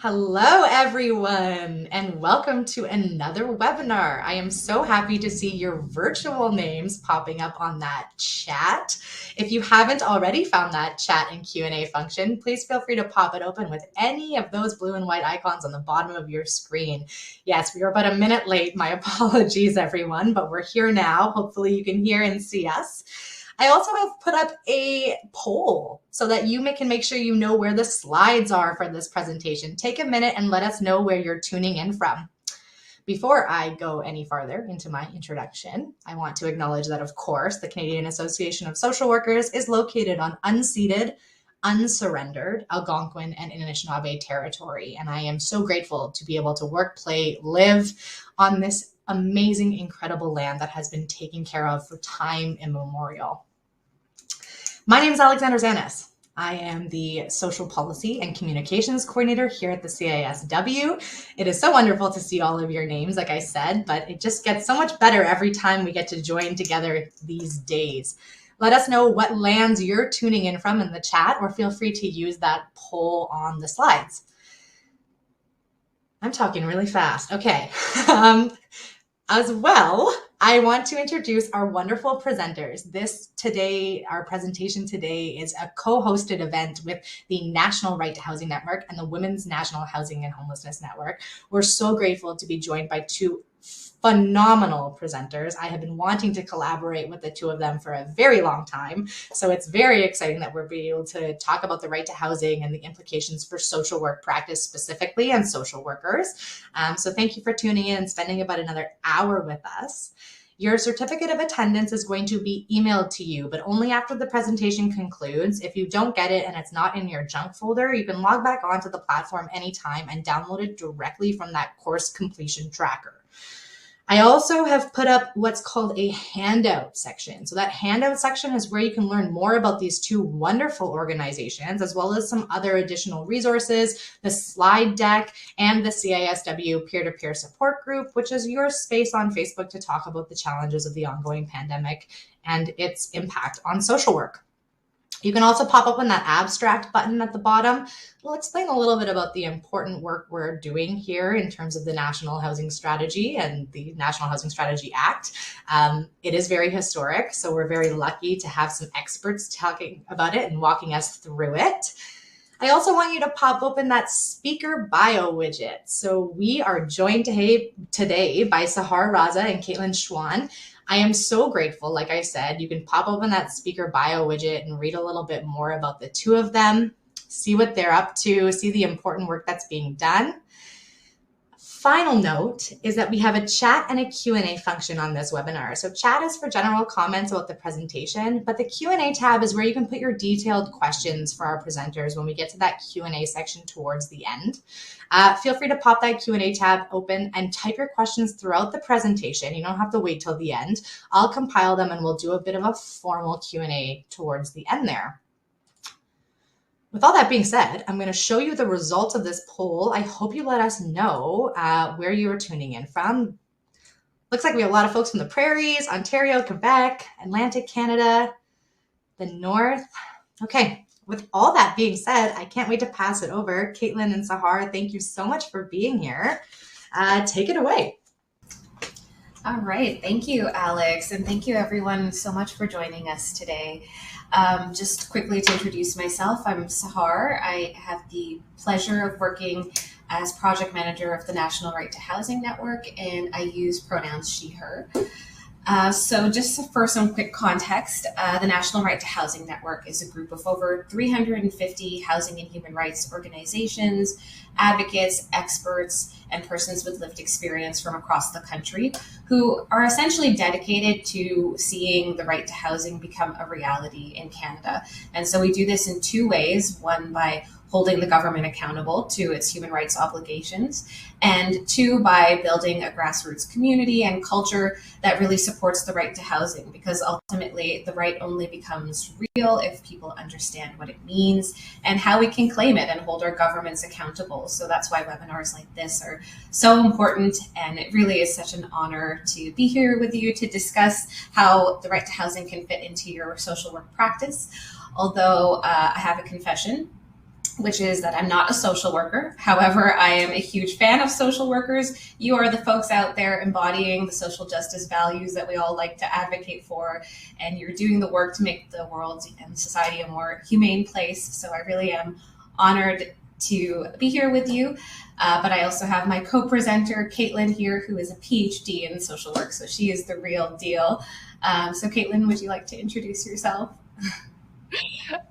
Hello, everyone, and welcome to another webinar. I am so happy to see your virtual names popping up on that chat. If you haven't already found that chat and Q&A function, please feel free to pop it open with any of those blue and white icons on the bottom of your screen. Yes, we were about a minute late. My apologies, everyone, but we're here now. Hopefully you can hear and see us. I also have put up a poll so that you can make sure you know where the slides are for this presentation. Take a minute and let us know where you're tuning in from. Before I go any farther into my introduction, I want to acknowledge that, of course, the Canadian Association of Social Workers is located on unceded, unsurrendered Algonquin and Anishinaabe territory. And I am so grateful to be able to work, play, live on this amazing, incredible land that has been taken care of for time immemorial. My name is Alexandra Zanis. I am the Social Policy and Communications Coordinator here at the CISW. It is so wonderful to see all of your names, like I said, but it just gets so much better every time we get to join together these days. Let us know what lands you're tuning in from in the chat, or feel free to use that poll on the slides. I'm talking really fast. Okay. As well, I want to introduce our wonderful presenters. Our presentation today is a co-hosted event with the National Right to Housing Network and the Women's National Housing and Homelessness Network. We're so grateful to be joined by two phenomenal presenters. I have been wanting to collaborate with the two of them for a very long time. So it's very exciting that we're being able to talk about the right to housing and the implications for social work practice specifically and social workers. So thank you for tuning in and spending about another hour with us. Your certificate of attendance is going to be emailed to you, but only after the presentation concludes. If you don't get it and it's not in your junk folder, you can log back onto the platform anytime and download it directly from that course completion tracker. I also have put up what's called a handout section. So that handout section is where you can learn more about these two wonderful organizations, as well as some other additional resources, the slide deck, and the CISW peer-to-peer support group, which is your space on Facebook to talk about the challenges of the ongoing pandemic and its impact on social work. You can also pop open that abstract button at the bottom. We'll explain a little bit about the important work we're doing here in terms of the National Housing Strategy and the National Housing Strategy Act. It is very historic, so we're very lucky to have some experts talking about it and walking us through it. I also want you to pop open that speaker bio widget. So we are joined today by Sahar Raza and Caitlin Schwan. I am so grateful. Like I said, you can pop open that speaker bio widget and read a little bit more about the two of them, see what they're up to, see the important work that's being done. Final note is that we have a chat and a Q&A function on this webinar. So chat is for general comments about the presentation, but the Q&A tab is where you can put your detailed questions for our presenters when we get to that Q&A section towards the end. Feel free to pop that Q&A tab open and type your questions throughout the presentation. You don't have to wait till the end. I'll compile them and we'll do a bit of a formal Q&A towards the end there. With all that being said, I'm going to show you the results of this poll. I hope you let us know where you're tuning in from. Looks like we have a lot of folks from the prairies, Ontario, Quebec, Atlantic Canada, the North. Okay, with all that being said, I can't wait to pass it over. Caitlin and Sahar, thank you so much for being here. Take it away. All right, thank you, Alex, and thank you everyone so much for joining us today. Just quickly to introduce myself, I'm Sahar. I have the pleasure of working as project manager of the National Right to Housing Network, and I use pronouns she, her. So just for some quick context, the National Right to Housing Network is a group of over 350 housing and human rights organizations, advocates, experts, and persons with lived experience from across the country who are essentially dedicated to seeing the right to housing become a reality in Canada. And so we do this in two ways, one by holding the government accountable to its human rights obligations, and two, by building a grassroots community and culture that really supports the right to housing, because ultimately the right only becomes real if people understand what it means and how we can claim it and hold our governments accountable. So that's why webinars like this are so important, and it really is such an honor to be here with you to discuss how the right to housing can fit into your social work practice. Although I have a confession, which is that I'm not a social worker. However, I am a huge fan of social workers. You are the folks out there embodying the social justice values that we all like to advocate for, and you're doing the work to make the world and society a more humane place. So I really am honored to be here with you. But I also have my co-presenter, Caitlin, here, who is a PhD in social work. So she is the real deal. So Caitlin, would you like to introduce yourself?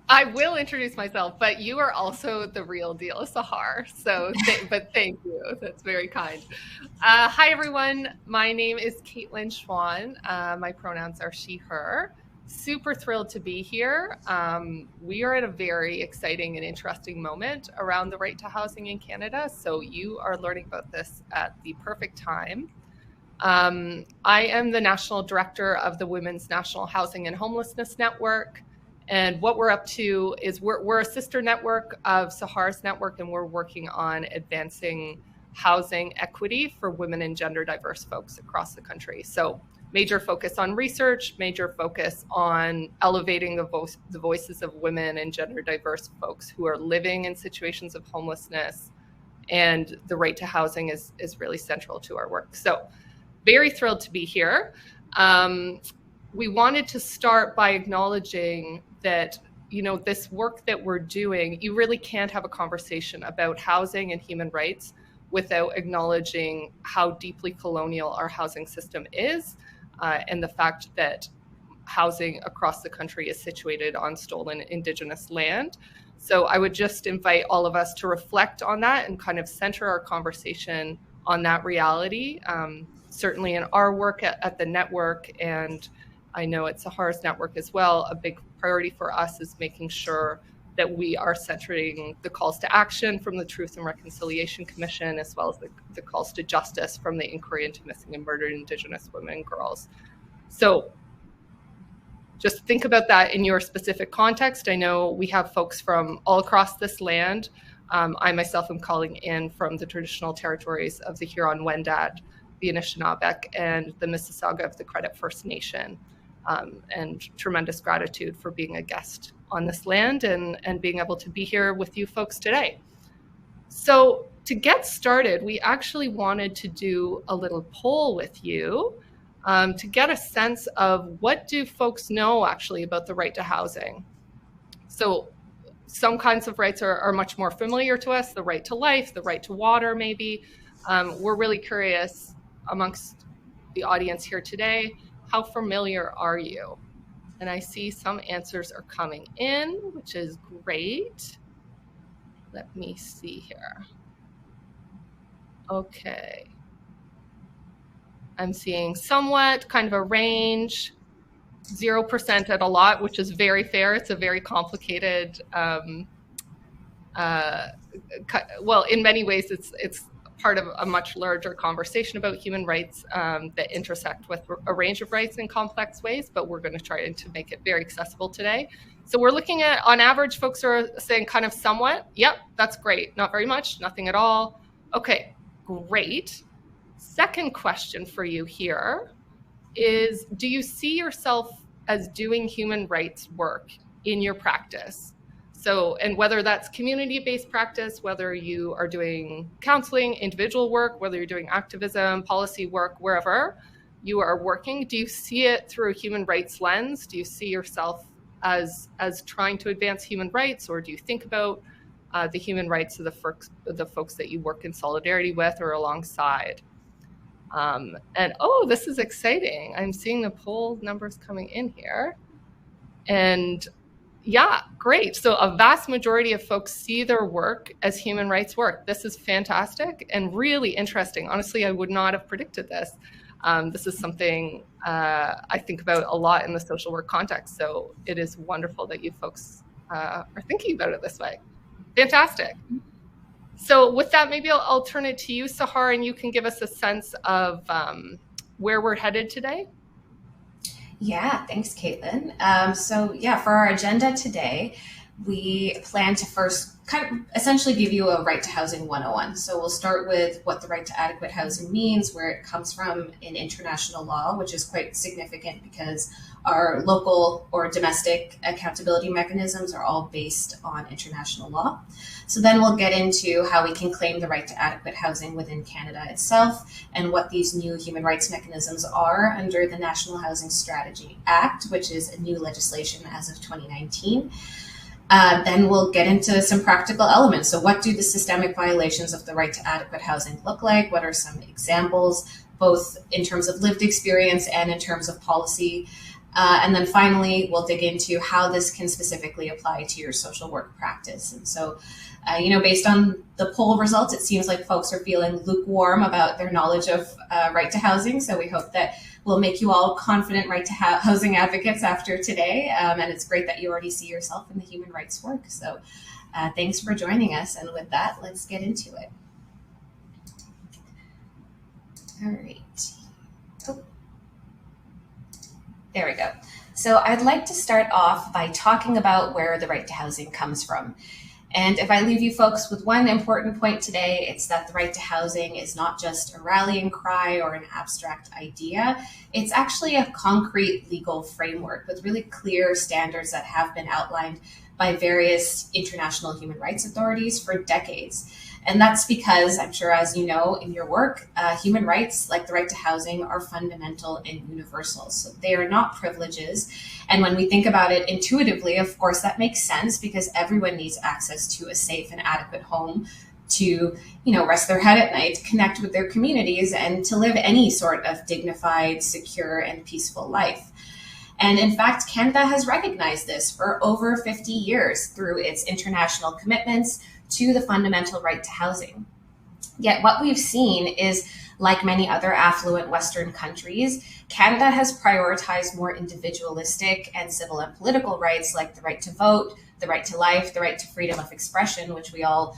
I will introduce myself, but you are also the real deal, Sahar. So, but thank you. That's very kind. Hi, everyone. My name is Caitlin Schwan. My pronouns are she, her. Super thrilled to be here. We are at a very exciting and interesting moment around the right to housing in Canada. So you are learning about this at the perfect time. I am the National Director of the Women's National Housing and Homelessness Network. And what we're up to is we're a sister network of Sahar's network, and we're working on advancing housing equity for women and gender diverse folks across the country. So major focus on research, major focus on elevating the voices of women and gender diverse folks who are living in situations of homelessness. And the right to housing is really central to our work. So very thrilled to be here. We wanted to start by acknowledging that, this work that we're doing, you really can't have a conversation about housing and human rights without acknowledging how deeply colonial our housing system is, and the fact that housing across the country is situated on stolen Indigenous land. So I would just invite all of us to reflect on that and kind of center our conversation on that reality. Certainly in our work at the network, and I know at Sahar's network as well, a big priority for us is making sure that we are centering the calls to action from the Truth and Reconciliation Commission, as well as the calls to justice from the Inquiry into Missing and Murdered Indigenous Women and Girls. So just think about that in your specific context. I know we have folks from all across this land. I myself am calling in from the traditional territories of the Huron-Wendat, the Anishinaabeg, and the Mississauga of the Credit First Nation. And tremendous gratitude for being a guest on this land and being able to be here with you folks today. So to get started, we actually wanted to do a little poll with you to get a sense of what do folks know actually about the right to housing. So some kinds of rights are much more familiar to us, the right to life, the right to water maybe. We're really curious amongst the audience here today, how familiar are you? And I see some answers are coming in, which is great. Let me see here. Okay. I'm seeing somewhat kind of a range, 0% at a lot, which is very fair. It's a very complicated, well, in many ways, it's part of a much larger conversation about human rights that intersect with a range of rights in complex ways, but we're going to try to make it very accessible today. So we're looking at, on average, folks are saying kind of somewhat. Yep, that's great. Not very much, nothing at all. Okay, great. Second question for you here is, do you see yourself as doing human rights work in your practice? So, and whether that's community-based practice, whether you are doing counseling, individual work, whether you're doing activism, policy work, wherever you are working, do you see it through a human rights lens? Do you see yourself as trying to advance human rights, or do you think about the human rights of the folks that you work in solidarity with or alongside? And oh, this is exciting. I'm seeing the poll numbers coming in here. And yeah, great. So a vast majority of folks see their work as human rights work. This is fantastic and really interesting. Honestly, I would not have predicted this. This is something I think about a lot in the social work context. So it is wonderful that you folks are thinking about it this way. Fantastic. So with that, maybe I'll turn it to you, Sahar, and you can give us a sense of where we're headed today. Yeah, thanks, Caitlin. So yeah, for our agenda today, we plan to first kind of essentially give you a right to housing 101. So we'll start with what the right to adequate housing means, where it comes from in international law, which is quite significant because our local or domestic accountability mechanisms are all based on international law. So then we'll get into how we can claim the right to adequate housing within Canada itself and what these new human rights mechanisms are under the National Housing Strategy Act, which is a new legislation as of 2019. Then we'll get into some practical elements. So what do the systemic violations of the right to adequate housing look like? What are some examples, both in terms of lived experience and in terms of policy? And then finally, we'll dig into how this can specifically apply to your social work practice. And so, based on the poll results, it seems like folks are feeling lukewarm about their knowledge of right to housing. So we hope that we'll make you all confident right to housing advocates after today. And it's great that you already see yourself in the human rights work. So thanks for joining us. And with that, let's get into it. All right. Oh. There we go. So I'd like to start off by talking about where the right to housing comes from. And if I leave you folks with one important point today, it's that the right to housing is not just a rallying cry or an abstract idea. It's actually a concrete legal framework with really clear standards that have been outlined by various international human rights authorities for decades. And that's because, I'm sure as you know in your work, human rights, like the right to housing, are fundamental and universal. So they are not privileges. And when we think about it intuitively, of course, that makes sense because everyone needs access to a safe and adequate home to, rest their head at night, connect with their communities, and to live any sort of dignified, secure, and peaceful life. And in fact, Canada has recognized this for over 50 years through its international commitments to the fundamental right to housing. Yet what we've seen is, like many other affluent Western countries, Canada has prioritized more individualistic and civil and political rights like the right to vote, the right to life, the right to freedom of expression, which we all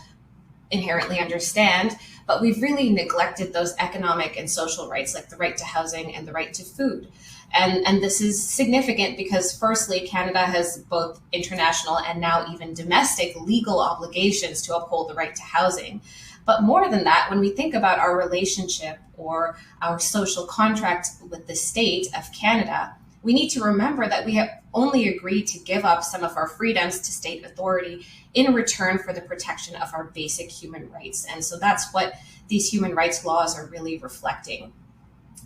inherently understand, but we've really neglected those economic and social rights like the right to housing and the right to food. And this is significant because firstly, Canada has both international and now even domestic legal obligations to uphold the right to housing. But more than that, when we think about our relationship or our social contract with the state of Canada, we need to remember that we have only agreed to give up some of our freedoms to state authority in return for the protection of our basic human rights. And so that's what these human rights laws are really reflecting.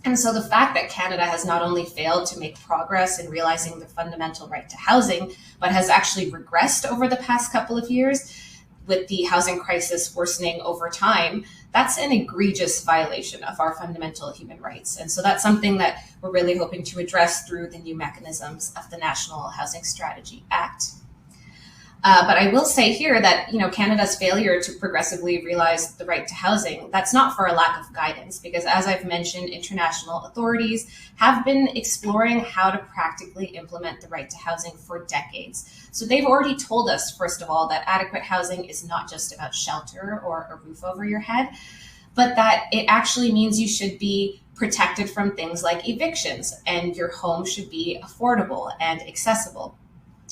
And so the fact that Canada has not only failed to make progress in realizing the fundamental right to housing, but has actually regressed over the past couple of years, with the housing crisis worsening over time, that's an egregious violation of our fundamental human rights. And so that's something that we're really hoping to address through the new mechanisms of the National Housing Strategy Act. But I will say here that, Canada's failure to progressively realize the right to housing, that's not for a lack of guidance, because as I've mentioned, international authorities have been exploring how to practically implement the right to housing for decades. So they've already told us, first of all, that adequate housing is not just about shelter or a roof over your head, but that it actually means you should be protected from things like evictions, and your home should be affordable and accessible.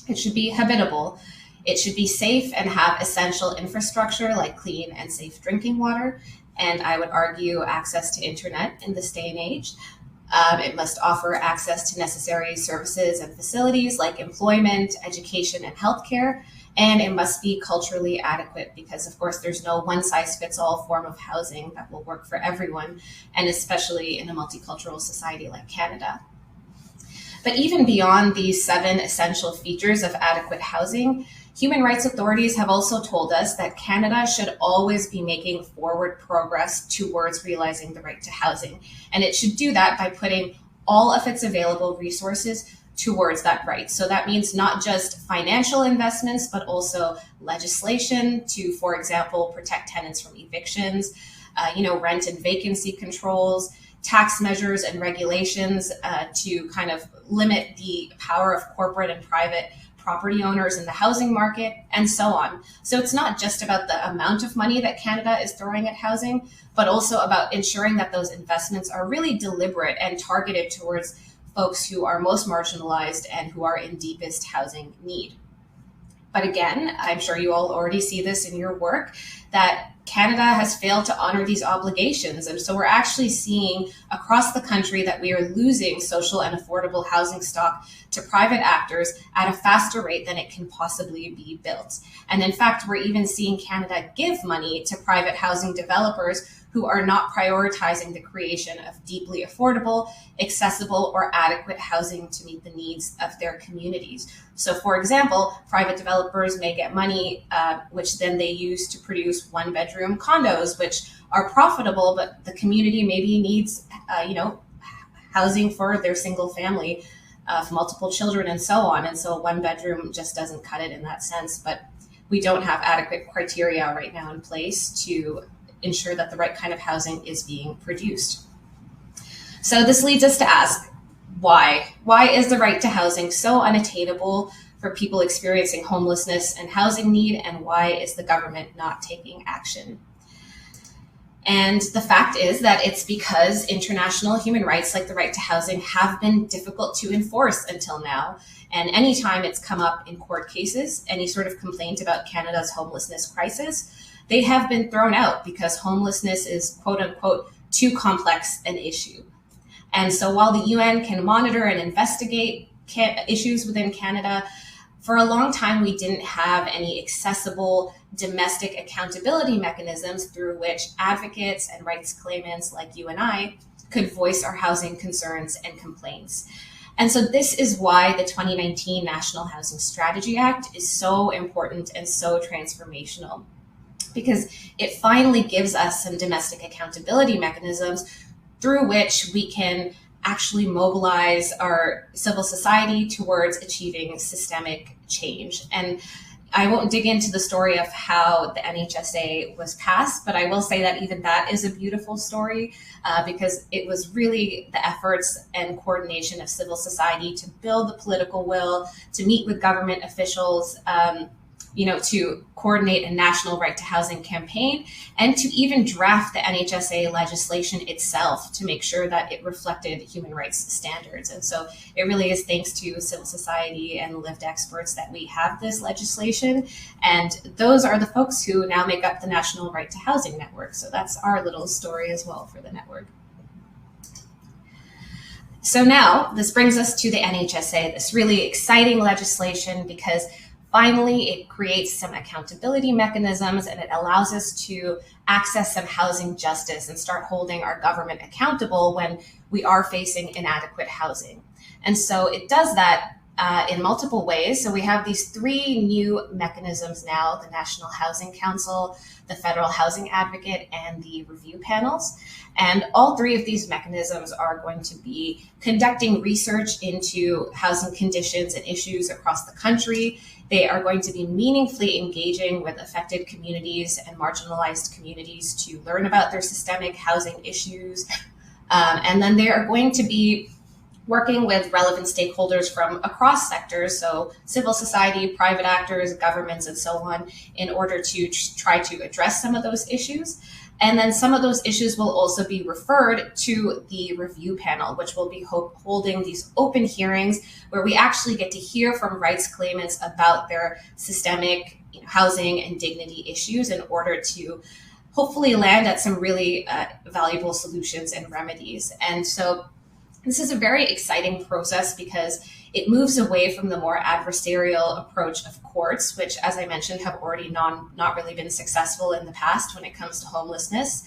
It should be habitable. It should be safe and have essential infrastructure like clean and safe drinking water. And I would argue access to internet in this day and age. It must offer access to necessary services and facilities like employment, education, and healthcare. And it must be culturally adequate because, of course, there's no one-size-fits-all form of housing that will work for everyone, and especially in a multicultural society like Canada. But even beyond these 7 essential features of adequate housing, human rights authorities have also told us that Canada should always be making forward progress towards realizing the right to housing. And it should do that by putting all of its available resources towards that right. So that means not just financial investments, but also legislation to, for example, protect tenants from evictions, rent and vacancy controls, tax measures and regulations to kind of limit the power of corporate and private property owners in the housing market, and so on. So it's not just about the amount of money that Canada is throwing at housing, but also about ensuring that those investments are really deliberate and targeted towards folks who are most marginalized and who are in deepest housing need. But again, I'm sure you all already see this in your work, that Canada has failed to honor these obligations. And so we're actually seeing across the country that we are losing social and affordable housing stock to private actors at a faster rate than it can possibly be built. And in fact, we're even seeing Canada give money to private housing developers who are not prioritizing the creation of deeply affordable, accessible, or adequate housing to meet the needs of their communities. So for example, private developers may get money, which then they use to produce one-bedroom condos, which are profitable, but the community maybe needs, housing for their single family of multiple children and so on. And so one bedroom just doesn't cut it in that sense. But we don't have adequate criteria right now in place to ensure that the right kind of housing is being produced. So this leads us to ask, why? Why is the right to housing so unattainable for people experiencing homelessness and housing need, and why is the government not taking action? And the fact is that it's because international human rights, like the right to housing, have been difficult to enforce until now. And anytime it's come up in court cases, any sort of complaint about Canada's homelessness crisis, they have been thrown out because homelessness is, quote unquote, too complex an issue. And so while the UN can monitor and investigate issues within Canada, for a long time we didn't have any accessible domestic accountability mechanisms through which advocates and rights claimants like you and I could voice our housing concerns and complaints. And so this is why the 2019 National Housing Strategy Act is so important and so transformational, because it finally gives us some domestic accountability mechanisms through which we can actually mobilize our civil society towards achieving systemic change. And I won't dig into the story of how the NHSA was passed, but I will say that even that is a beautiful story because it was really the efforts and coordination of civil society to build the political will, to meet with government officials, to coordinate a national right to housing campaign, and to even draft the NHSA legislation itself to make sure that it reflected human rights standards. And so it really is thanks to civil society and lived experts that we have this legislation. And those are the folks who now make up the National Right to Housing Network. So that's our little story as well for the network. So now this brings us to the NHSA, this really exciting legislation, because finally, it creates some accountability mechanisms and it allows us to access some housing justice and start holding our government accountable when we are facing inadequate housing. And so it does that in multiple ways. So we have these three new mechanisms now: the National Housing Council, the Federal Housing Advocate, and the review panels. And all three of these mechanisms are going to be conducting research into housing conditions and issues across the country. They are going to be meaningfully engaging with affected communities and marginalized communities to learn about their systemic housing issues. And then they are going to be working with relevant stakeholders from across sectors, so civil society, private actors, governments, and so on, in order to try to address some of those issues. And then some of those issues will also be referred to the review panel, which will be holding these open hearings where we actually get to hear from rights claimants about their systemic housing and dignity issues in order to hopefully land at some really valuable solutions and remedies. And so this is a very exciting process because it moves away from the more adversarial approach of courts, which, as I mentioned, have already not really been successful in the past when it comes to homelessness.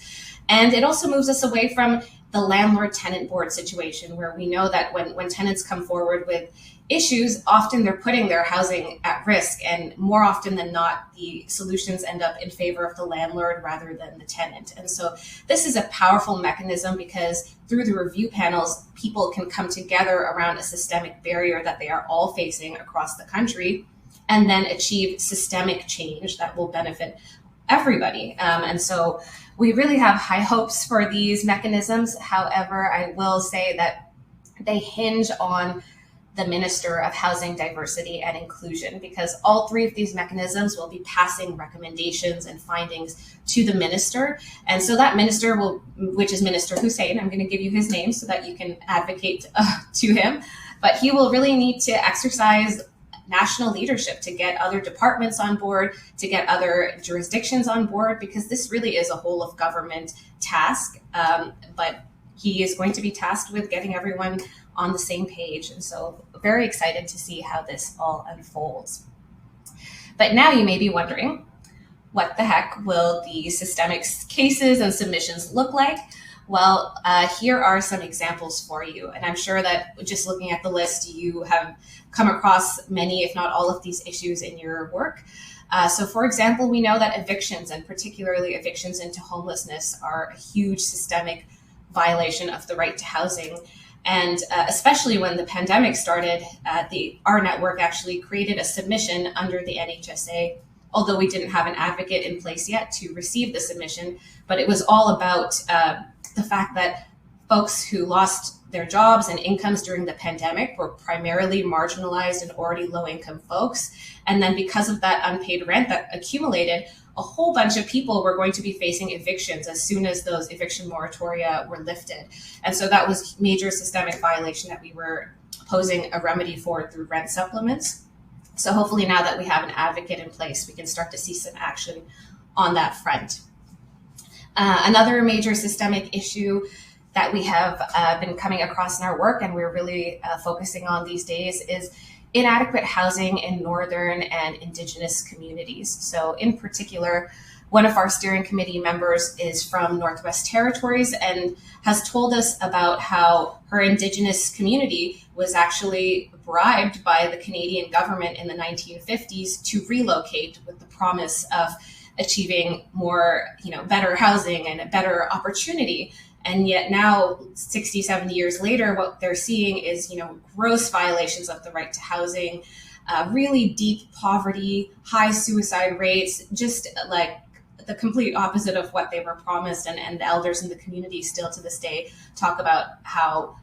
And it also moves us away from the landlord-tenant board situation, where we know that when tenants come forward with issues, often they're putting their housing at risk, and more often than not, the solutions end up in favor of the landlord rather than the tenant. And so this is a powerful mechanism because through the review panels, people can come together around a systemic barrier that they are all facing across the country and then achieve systemic change that will benefit everybody. And so we really have high hopes for these mechanisms. However, I will say that they hinge on the Minister of Housing, Diversity, and Inclusion, because all three of these mechanisms will be passing recommendations and findings to the minister. And so that minister which is Minister Hussein, I'm going to give you his name so that you can advocate to him, but he will really need to exercise national leadership, to get other departments on board, to get other jurisdictions on board, because this really is a whole of government task. But he is going to be tasked with getting everyone on the same page. And so very excited to see how this all unfolds. But now you may be wondering, what the heck will the systemic cases and submissions look like? Well, here are some examples for you. And I'm sure that just looking at the list, you have come across many, if not all of these issues in your work. So for example, we know that evictions, and particularly evictions into homelessness, are a huge systemic violation of the right to housing. And especially when the pandemic started, our network actually created a submission under the NHSA, although we didn't have an advocate in place yet to receive the submission. But it was all about the fact that folks who lost their jobs and incomes during the pandemic were primarily marginalized and already low-income folks. And then because of that unpaid rent that accumulated, a whole bunch of people were going to be facing evictions as soon as those eviction moratoria were lifted. And so that was major systemic violation that we were posing a remedy for through rent supplements. So hopefully now that we have an advocate in place, we can start to see some action on that front. Another major systemic issue that we have been coming across in our work, and we're really focusing on these days, is inadequate housing in Northern and Indigenous communities. So in particular, one of our steering committee members is from Northwest Territories and has told us about how her Indigenous community was actually bribed by the Canadian government in the 1950s to relocate with the promise of achieving more, better housing and a better opportunity. And yet now, 60, 70 years later, what they're seeing is, gross violations of the right to housing, really deep poverty, high suicide rates, just like the complete opposite of what they were promised. And the elders in the community still to this day talk about how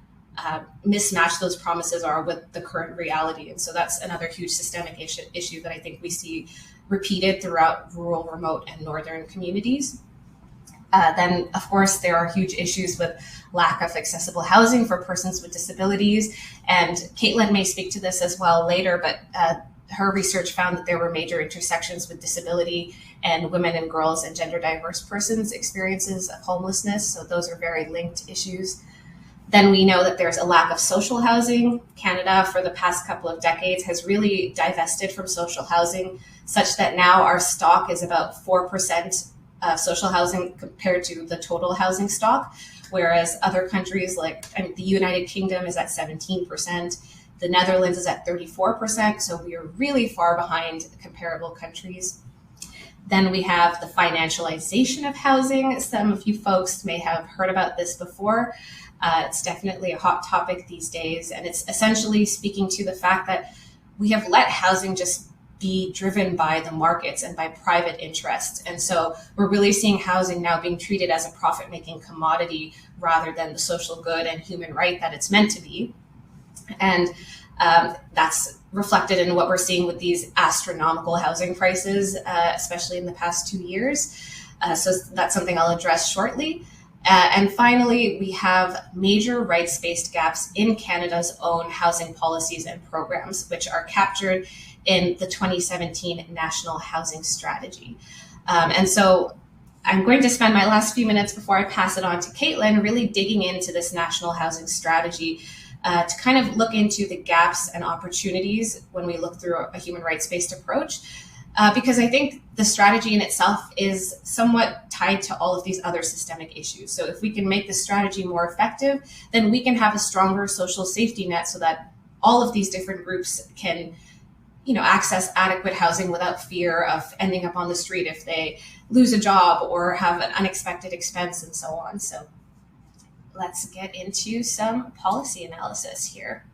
mismatched those promises are with the current reality. And so that's another huge systemic issue that I think we see repeated throughout rural, remote, and northern communities. Then, of course, there are huge issues with lack of accessible housing for persons with disabilities. And Caitlin may speak to this as well later, but her research found that there were major intersections with disability and women and girls and gender diverse persons' experiences of homelessness. So those are very linked issues. Then we know that there's a lack of social housing. Canada, for the past couple of decades, has really divested from social housing, such that now our stock is about 4% social housing compared to the total housing stock, whereas other countries like the United Kingdom is at 17%, the Netherlands is at 34%, so we are really far behind comparable countries. Then we have the financialization of housing. Some of you folks may have heard about this before. It's definitely a hot topic these days, and it's essentially speaking to the fact that we have let housing just be driven by the markets and by private interests. And so we're really seeing housing now being treated as a profit-making commodity rather than the social good and human right that it's meant to be. And that's reflected in what we're seeing with these astronomical housing prices, especially in the past 2 years. So that's something I'll address shortly. And finally, we have major rights-based gaps in Canada's own housing policies and programs, which are captured in the 2017 National Housing Strategy. And so I'm going to spend my last few minutes before I pass it on to Caitlin really digging into this National Housing Strategy to kind of look into the gaps and opportunities when we look through a human rights-based approach. Because I think the strategy in itself is somewhat tied to all of these other systemic issues. So if we can make the strategy more effective, then we can have a stronger social safety net so that all of these different groups can access adequate housing without fear of ending up on the street if they lose a job or have an unexpected expense and so on. So let's get into some policy analysis here.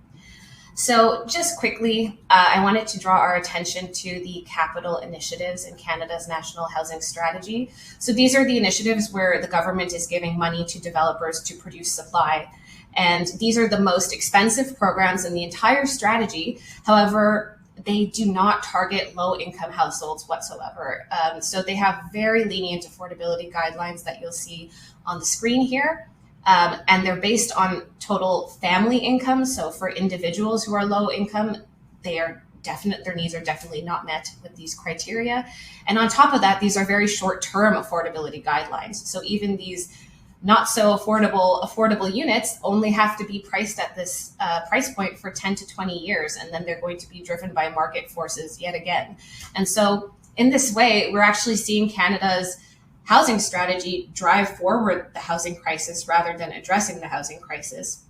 So just quickly, I wanted to draw our attention to the capital initiatives in Canada's National Housing Strategy. So these are the initiatives where the government is giving money to developers to produce supply. And these are the most expensive programs in the entire strategy. However, they do not target low-income households whatsoever. So they have very lenient affordability guidelines that you'll see on the screen here. And they're based on total family income. So for individuals who are low income, they are their needs are definitely not met with these criteria. And on top of that, these are very short-term affordability guidelines. So even these not so affordable units only have to be priced at this price point for 10 to 20 years, and then they're going to be driven by market forces yet again. And so in this way, we're actually seeing Canada's housing strategy drive forward the housing crisis rather than addressing the housing crisis.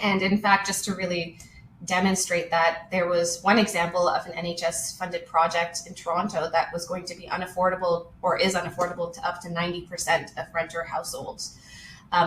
And in fact, just to really demonstrate that, there was one example of an NHS funded project in Toronto that was going to be unaffordable, or is unaffordable, to up to 90% of renter households.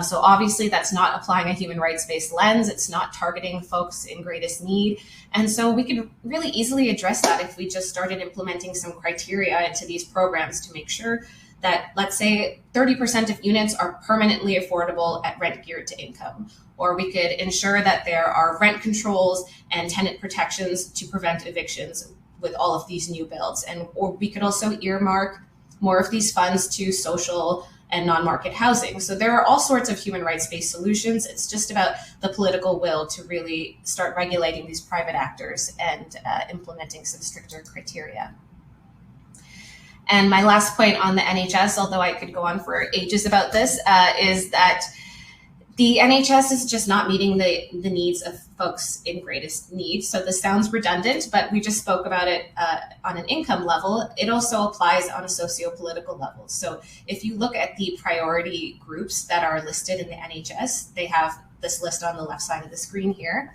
So obviously that's not applying a human rights-based lens. It's not targeting folks in greatest need. And so we could really easily address that if we just started implementing some criteria into these programs to make sure that, let's say, 30% of units are permanently affordable at rent geared to income. Or we could ensure that there are rent controls and tenant protections to prevent evictions with all of these new builds. Or we could also earmark more of these funds to social and non-market housing. So there are all sorts of human rights-based solutions. It's just about the political will to really start regulating these private actors and implementing some stricter criteria. And my last point on the NHS, although I could go on for ages about this, is that the NHS is just not meeting the needs of folks in greatest need. So this sounds redundant, but we just spoke about it on an income level. It also applies on a socio-political level. So if you look at the priority groups that are listed in the NHS, they have this list on the left side of the screen here.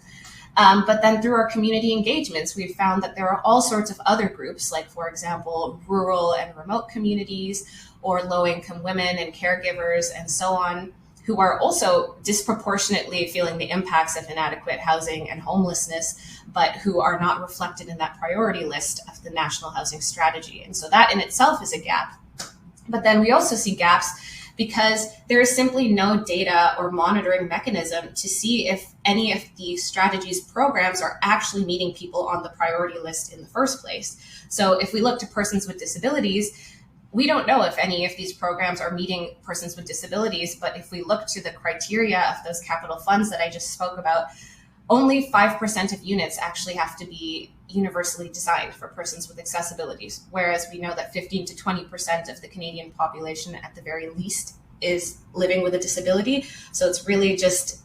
But then through our community engagements, we've found that there are all sorts of other groups, like, for example, rural and remote communities, or low-income women and caregivers, and so on, who are also disproportionately feeling the impacts of inadequate housing and homelessness, but who are not reflected in that priority list of the National Housing Strategy. And so that in itself is a gap. But then we also see gaps because there is simply no data or monitoring mechanism to see if any of the strategy's programs are actually meeting people on the priority list in the first place. So if we look to persons with disabilities, we don't know if any of these programs are meeting persons with disabilities, but if we look to the criteria of those capital funds that I just spoke about, only 5% of units actually have to be universally designed for persons with accessibilities, whereas we know that 15 to 20% of the Canadian population at the very least is living with a disability. So it's really just,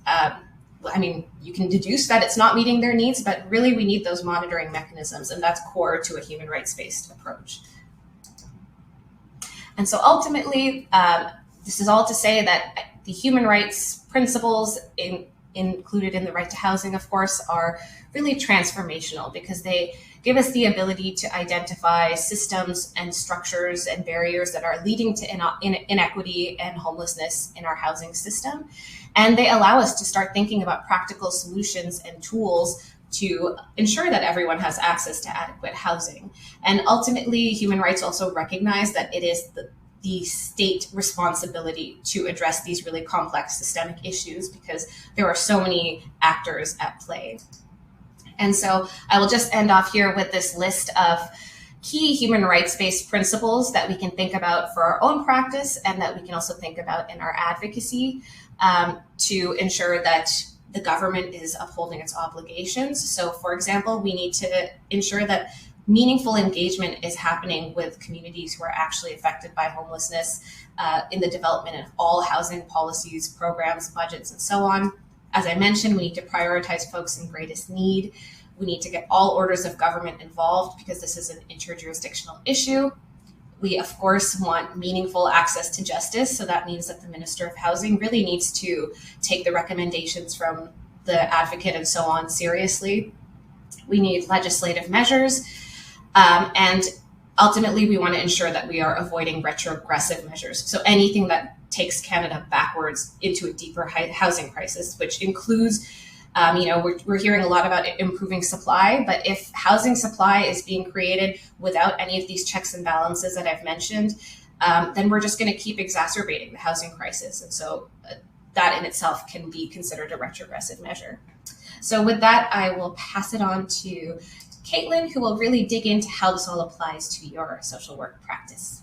you can deduce that it's not meeting their needs, but really we need those monitoring mechanisms, and that's core to a human rights-based approach. And so ultimately, this is all to say that the human rights principles included in the right to housing, of course, are really transformational because they give us the ability to identify systems and structures and barriers that are leading to inequity and homelessness in our housing system. And they allow us to start thinking about practical solutions and tools to ensure that everyone has access to adequate housing. And ultimately, human rights also recognize that it is the state responsibility to address these really complex systemic issues because there are so many actors at play. And so I will just end off here with this list of key human rights-based principles that we can think about for our own practice and that we can also think about in our advocacy to ensure that the government is upholding its obligations. So, for example, we need to ensure that meaningful engagement is happening with communities who are actually affected by homelessness in the development of all housing policies, programs, budgets, and so on. As I mentioned, we need to prioritize folks in greatest need. We need to get all orders of government involved because this is an interjurisdictional issue. We, of course, want meaningful access to justice. So that means that the Minister of Housing really needs to take the recommendations from the advocate and so on seriously. We need legislative measures. And ultimately, we want to ensure that we are avoiding retrogressive measures. So anything that takes Canada backwards into a deeper housing crisis, which includes, we're hearing a lot about improving supply, but if housing supply is being created without any of these checks and balances that I've mentioned, then we're just going to keep exacerbating the housing crisis. And so that in itself can be considered a retrogressive measure. So with that, I will pass it on to Caitlin, who will really dig into how this all applies to your social work practice.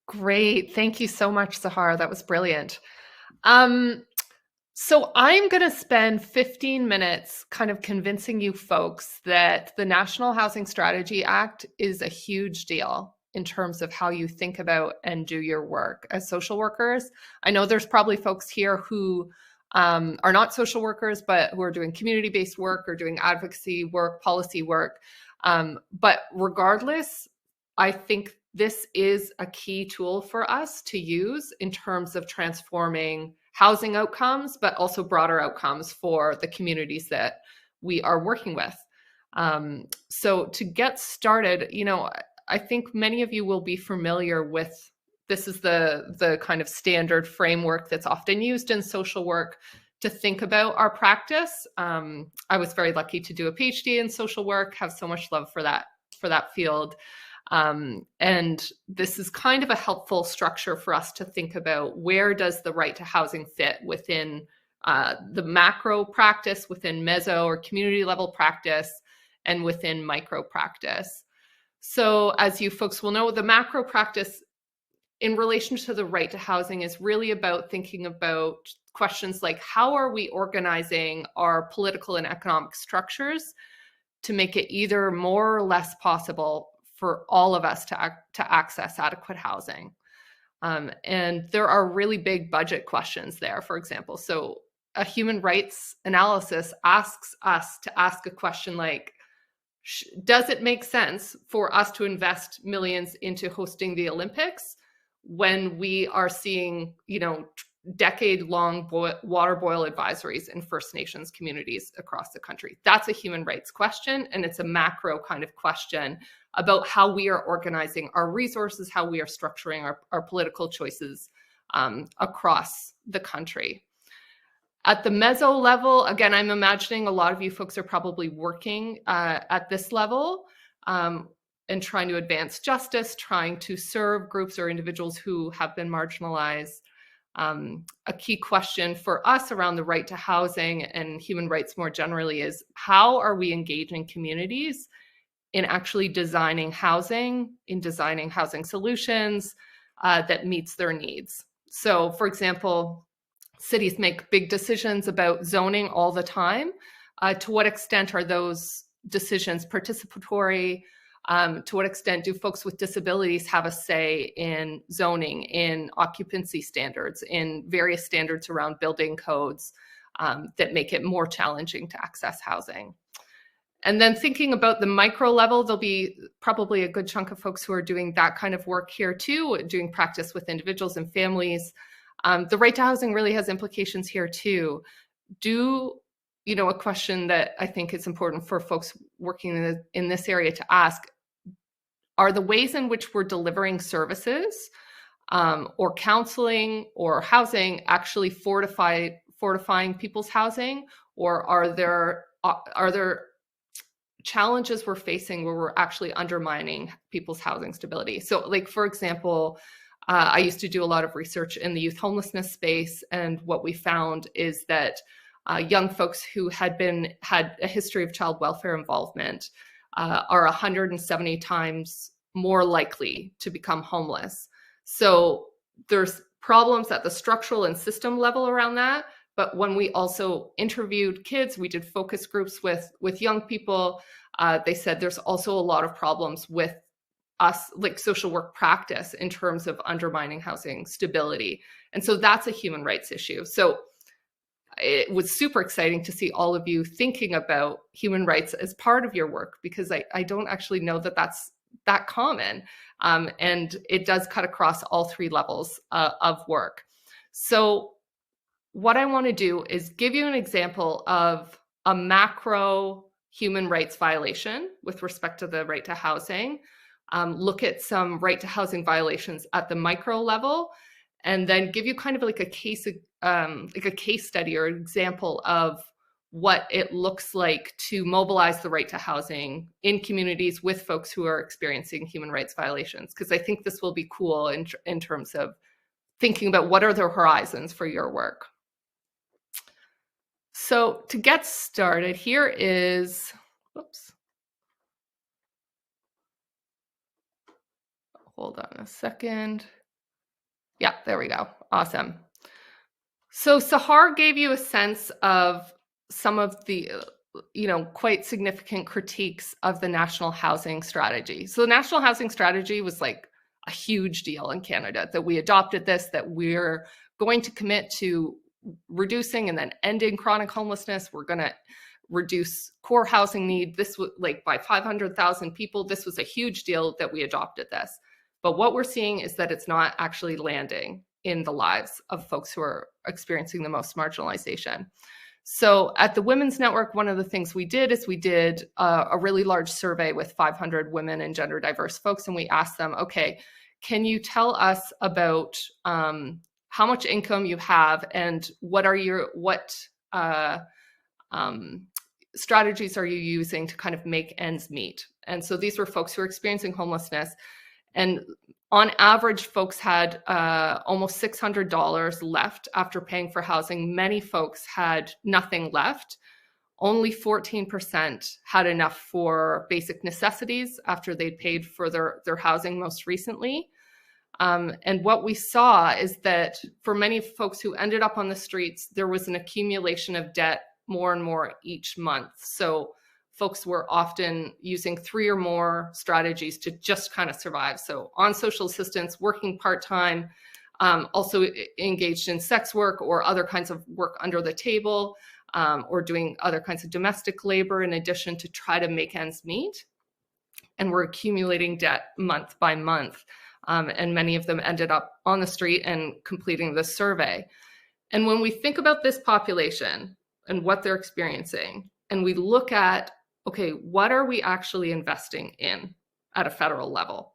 Great. Thank you so much, Sahar. That was brilliant. So I'm going to spend 15 minutes kind of convincing you folks that the National Housing Strategy Act is a huge deal in terms of how you think about and do your work as social workers. I know there's probably folks here who are not social workers, but who are doing community-based work or doing advocacy work, policy work. But regardless, I think this is a key tool for us to use in terms of transforming housing outcomes, but also broader outcomes for the communities that we are working with. So to get started, I think many of you will be familiar with this is the kind of standard framework that's often used in social work to think about our practice. I was very lucky to do a PhD in social work, have so much love for that field. And this is kind of a helpful structure for us to think about where does the right to housing fit within the macro practice, within meso or community level practice, and within micro practice. So as you folks will know, the macro practice in relation to the right to housing is really about thinking about questions like how are we organizing our political and economic structures to make it either more or less possible for all of us to access adequate housing. And there are really big budget questions there, for example. So a human rights analysis asks us to ask a question like, does it make sense for us to invest millions into hosting the Olympics when we are seeing, decade-long water boil advisories in First Nations communities across the country? That's a human rights question, and it's a macro kind of question about how we are organizing our resources, how we are structuring our political choices across the country. At the meso level, again, I'm imagining a lot of you folks are probably working at this level and trying to advance justice, trying to serve groups or individuals who have been marginalized. A key question for us around the right to housing and human rights more generally is how are we engaging communities in actually designing housing, in designing housing solutions that meets their needs? So, for example, cities make big decisions about zoning all the time. To what extent are those decisions participatory? To what extent do folks with disabilities have a say in zoning, in occupancy standards, in various standards around building codes that make it more challenging to access housing? And then thinking about the micro level, there'll be probably a good chunk of folks who are doing that kind of work here too, doing practice with individuals and families. The right to housing really has implications here too. A question that I think is important for folks working in this area to ask, are the ways in which we're delivering services or counseling or housing actually fortifying people's housing, or are there challenges we're facing where we're actually undermining people's housing stability? So, like, for example, I used to do a lot of research in the youth homelessness space, and what we found is that young folks who had a history of child welfare involvement are 170 times more likely to become homeless. So there's problems at the structural and system level around that. But when we also interviewed kids, we did focus groups with young people, they said there's also a lot of problems with us, like social work practice, in terms of undermining housing stability. And so that's a human rights issue. So it was super exciting to see all of you thinking about human rights as part of your work, because I don't actually know that that's that common. And it does cut across all three levels of work. So what I want to do is give you an example of a macro human rights violation with respect to the right to housing, look at some right to housing violations at the micro level, and then give you kind of like a case study or example of what it looks like to mobilize the right to housing in communities with folks who are experiencing human rights violations. Because I think this will be cool in terms of thinking about what are the horizons for your work. So to get started, here is, whoops. Hold on a second. Yeah, there we go. Awesome. So Sahar gave you a sense of some of the quite significant critiques of the national housing strategy. So the national housing strategy was like a huge deal in Canada, that we adopted this, that we're going to commit to reducing and then ending chronic homelessness. We're going to reduce core housing need. This was like by 500,000 people. This was a huge deal that we adopted this. But what we're seeing is that it's not actually landing in the lives of folks who are experiencing the most marginalization. So at the Women's Network, one of the things we did is we did a really large survey with 500 women and gender diverse folks. And we asked them, okay, can you tell us about how much income you have and what strategies are you using to kind of make ends meet? And so these were folks who are experiencing homelessness. And on average, folks had almost $600 left after paying for housing. Many folks had nothing left. Only 14% had enough for basic necessities after they'd paid for their housing most recently. And what we saw is that for many folks who ended up on the streets, there was an accumulation of debt more and more each month. So folks were often using 3 or more strategies to just kind of survive. So on social assistance, working part-time, also engaged in sex work or other kinds of work under the table, or doing other kinds of domestic labor in addition to try to make ends meet. And we're accumulating debt month by month. And many of them ended up on the street and completing the survey. And when we think about this population and what they're experiencing, and we look at, okay, what are we actually investing in at a federal level?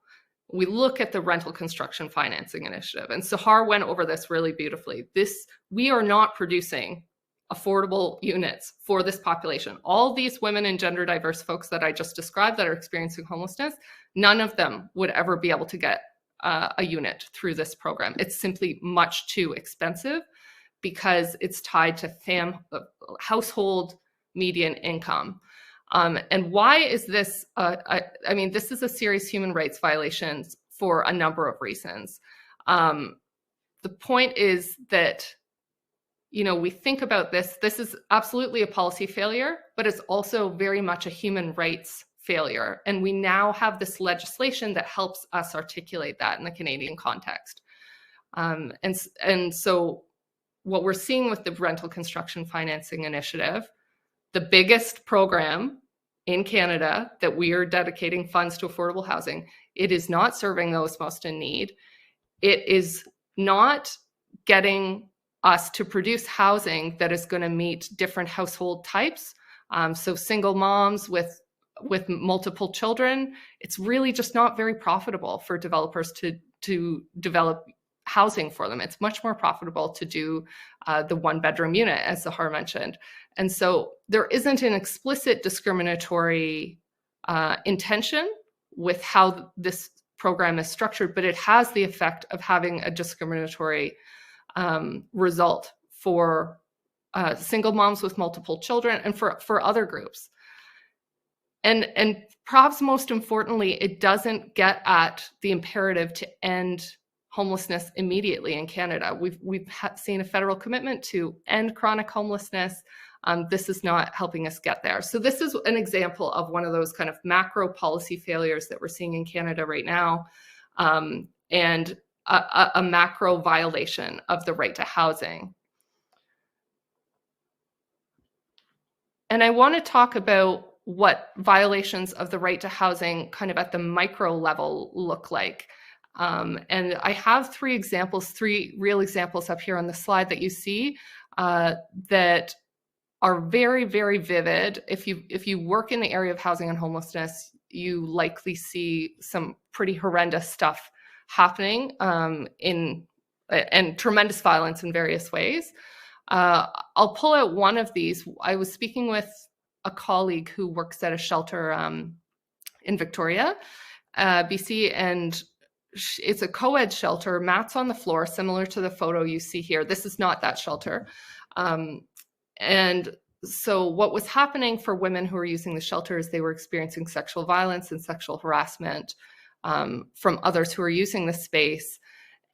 We look at the rental construction financing initiative, and Sahar went over this really beautifully. We are not producing affordable units for this population. All these women and gender diverse folks that I just described that are experiencing homelessness, none of them would ever be able to get a unit through this program. It's simply much too expensive because it's tied to household median income. And why is this? This is a serious human rights violation for a number of reasons. The point is that, we think about this. This is absolutely a policy failure, but it's also very much a human rights failure. And we now have this legislation that helps us articulate that in the Canadian context. And so what we're seeing with the rental construction financing initiative, the biggest program in Canada that we are dedicating funds to affordable housing, it is not serving those most in need. It is not getting us to produce housing that is going to meet different household types. So single moms with multiple children, it's really just not very profitable for developers to develop housing for them. It's much more profitable to do the 1-bedroom unit, as Zahar mentioned. And so there isn't an explicit discriminatory intention with how this program is structured, but it has the effect of having a discriminatory result for single moms with multiple children and for other groups. And perhaps most importantly, it doesn't get at the imperative to end homelessness immediately in Canada. We've seen a federal commitment to end chronic homelessness. This is not helping us get there. So this is an example of one of those kind of macro policy failures that we're seeing in Canada right now, and a macro violation of the right to housing. And I want to talk about what violations of the right to housing kind of at the micro level look like. And I have three real examples up here on the slide that you see that are very, very vivid. If you work in the area of housing and homelessness, you likely see some pretty horrendous stuff happening and tremendous violence in various ways. I'll pull out one of these. I was speaking with a colleague who works at a shelter in Victoria, BC, and it's a co-ed shelter. Mats on the floor, similar to the photo you see here. This is not that shelter. And so what was happening for women who were using the shelter is they were experiencing sexual violence and sexual harassment from others who are using the space.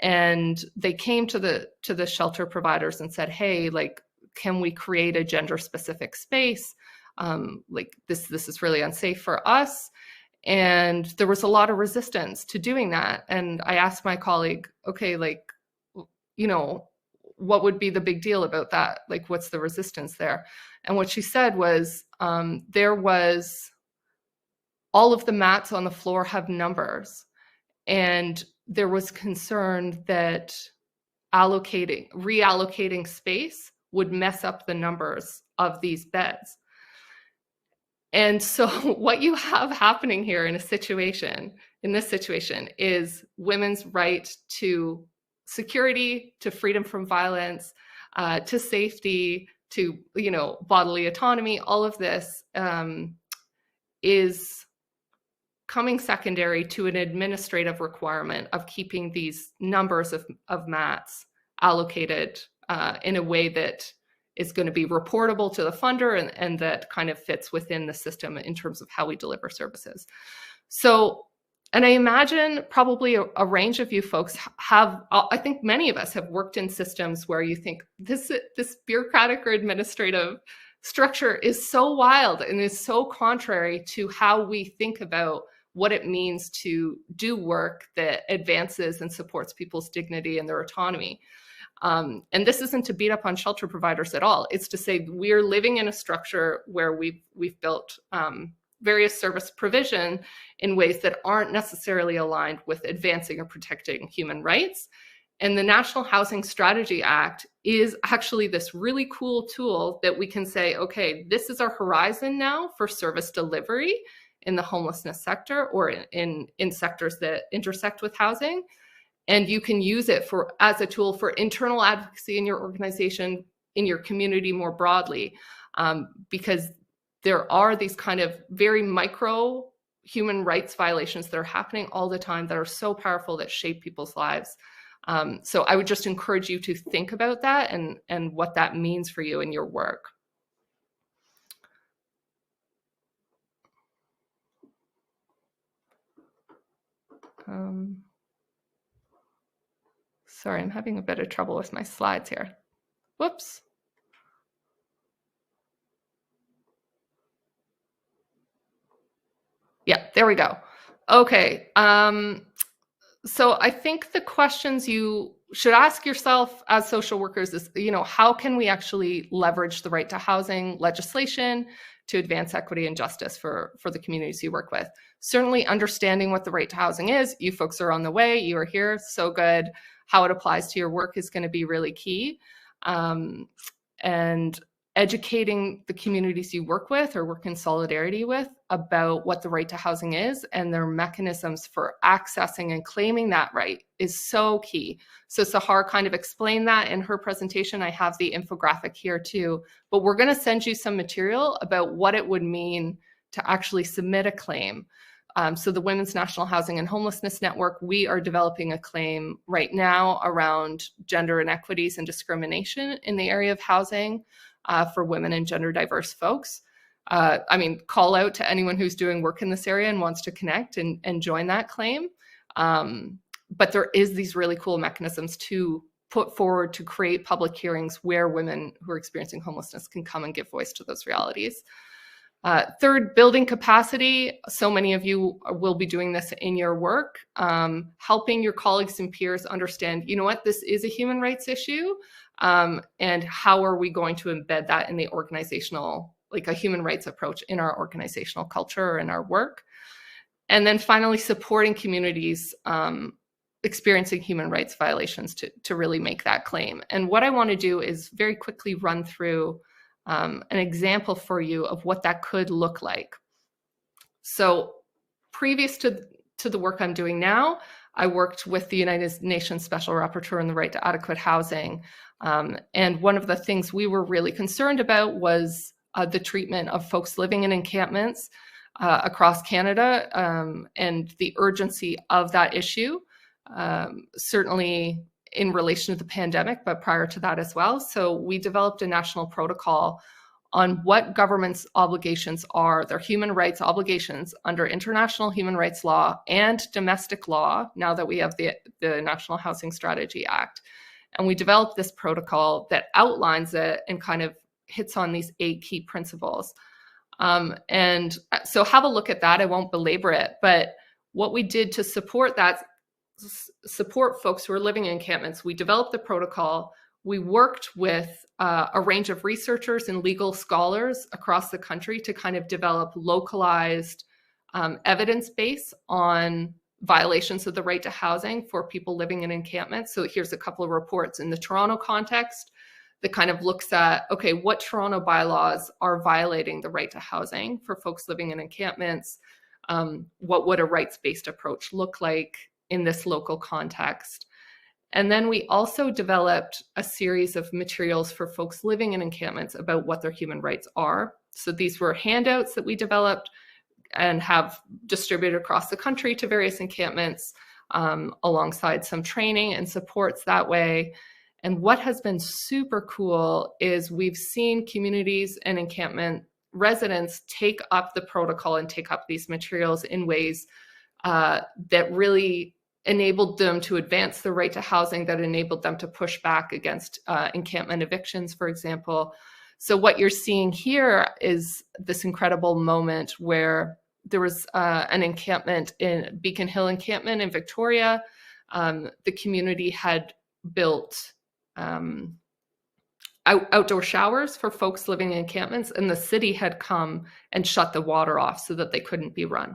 And they came to the shelter providers and said, hey, like, can we create a gender specific space? Like this is really unsafe for us. And there was a lot of resistance to doing that. And I asked my colleague, okay, like, you know, what would be the big deal about that? Like, what's the resistance there? And what she said was, there was all of the mats on the floor have numbers. And there was concern that reallocating space would mess up the numbers of these beds. And so what you have happening here in this situation is women's right to security, to freedom from violence, to safety, to, you know, bodily autonomy. All of this is coming secondary to an administrative requirement of keeping these numbers of mats allocated in a way that is going to be reportable to the funder and that kind of fits within the system in terms of how we deliver services. So, and I imagine probably a range of you folks have, I think many of us have worked in systems where you think this bureaucratic or administrative structure is so wild and is so contrary to how we think about what it means to do work that advances and supports people's dignity and their autonomy. And this isn't to beat up on shelter providers at all. It's to say we're living in a structure where we've built various service provision in ways that aren't necessarily aligned with advancing or protecting human rights. And the National Housing Strategy Act is actually this really cool tool that we can say, okay, this is our horizon now for service delivery in the homelessness sector or in sectors that intersect with housing. And you can use it as a tool for internal advocacy in your organization, in your community more broadly, because there are these kind of very micro human rights violations that are happening all the time that are so powerful that shape people's lives. So I would just encourage you to think about that and what that means for you in your work. Sorry, I'm having a bit of trouble with my slides here. Whoops. Yeah, there we go. Okay. So I think the questions you should ask yourself as social workers is, you know, how can we actually leverage the right to housing legislation to advance equity and justice for the communities you work with? Certainly understanding what the right to housing is. You folks are on the way. You are here. So good. How it applies to your work is going to be really key. And educating the communities you work with or work in solidarity with about what the right to housing is and their mechanisms for accessing and claiming that right is so key. So Sahar kind of explained that in her presentation. I have the infographic here too, but we're going to send you some material about what it would mean to actually submit a claim. So the Women's National Housing and Homelessness Network, we are developing a claim right now around gender inequities and discrimination in the area of housing for women and gender diverse folks. I mean, call out to anyone who's doing work in this area and wants to connect and join that claim. But there is these really cool mechanisms to put forward to create public hearings where women who are experiencing homelessness can come and give voice to those realities. Third, building capacity. So many of you will be doing this in your work, helping your colleagues and peers understand, you know what, this is a human rights issue, and how are we going to embed that in the organizational, like a human rights approach in our organizational culture or in our work. And then finally, supporting communities experiencing human rights violations to really make that claim. And what I want to do is very quickly run through an example for you of what that could look like. So previous to the work I'm doing now, I worked with the United Nations Special Rapporteur on the right to adequate housing. And one of the things we were really concerned about was the treatment of folks living in encampments across Canada, and the urgency of that issue, certainly in relation to the pandemic, but prior to that as well. So we developed a national protocol on what government's obligations are, their human rights obligations under international human rights law and domestic law, now that we have the National Housing Strategy Act. And we developed this protocol that outlines it and kind of hits on these 8 key principles. And so have a look at that. I won't belabor it, but what we did to support that, support folks who are living in encampments, we developed the protocol. We worked with a range of researchers and legal scholars across the country to kind of develop localized evidence base on violations of the right to housing for people living in encampments. So here's a couple of reports in the Toronto context that kind of looks at, okay, what Toronto bylaws are violating the right to housing for folks living in encampments? What would a rights-based approach look like in this local context? And then we also developed a series of materials for folks living in encampments about what their human rights are. So these were handouts that we developed and have distributed across the country to various encampments, alongside some training and supports that way. And what has been super cool is we've seen communities and encampment residents take up the protocol and take up these materials in ways that really enabled them to advance the right to housing, that enabled them to push back against encampment evictions, for example. So what you're seeing here is this incredible moment where there was an encampment in Beacon Hill Encampment in Victoria. The community had built outdoor showers for folks living in encampments, and the city had come and shut the water off so that they couldn't be run.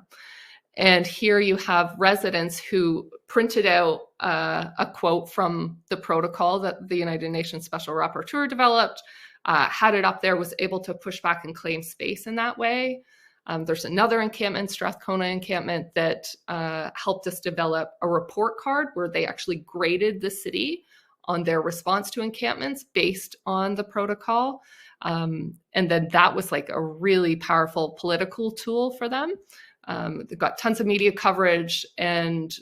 And here you have residents who printed out a quote from the protocol that the United Nations Special Rapporteur developed, had it up there, was able to push back and claim space in that way. There's another encampment, Strathcona Encampment, that helped us develop a report card where they actually graded the city on their response to encampments based on the protocol. And then that was like a really powerful political tool for them. They got tons of media coverage and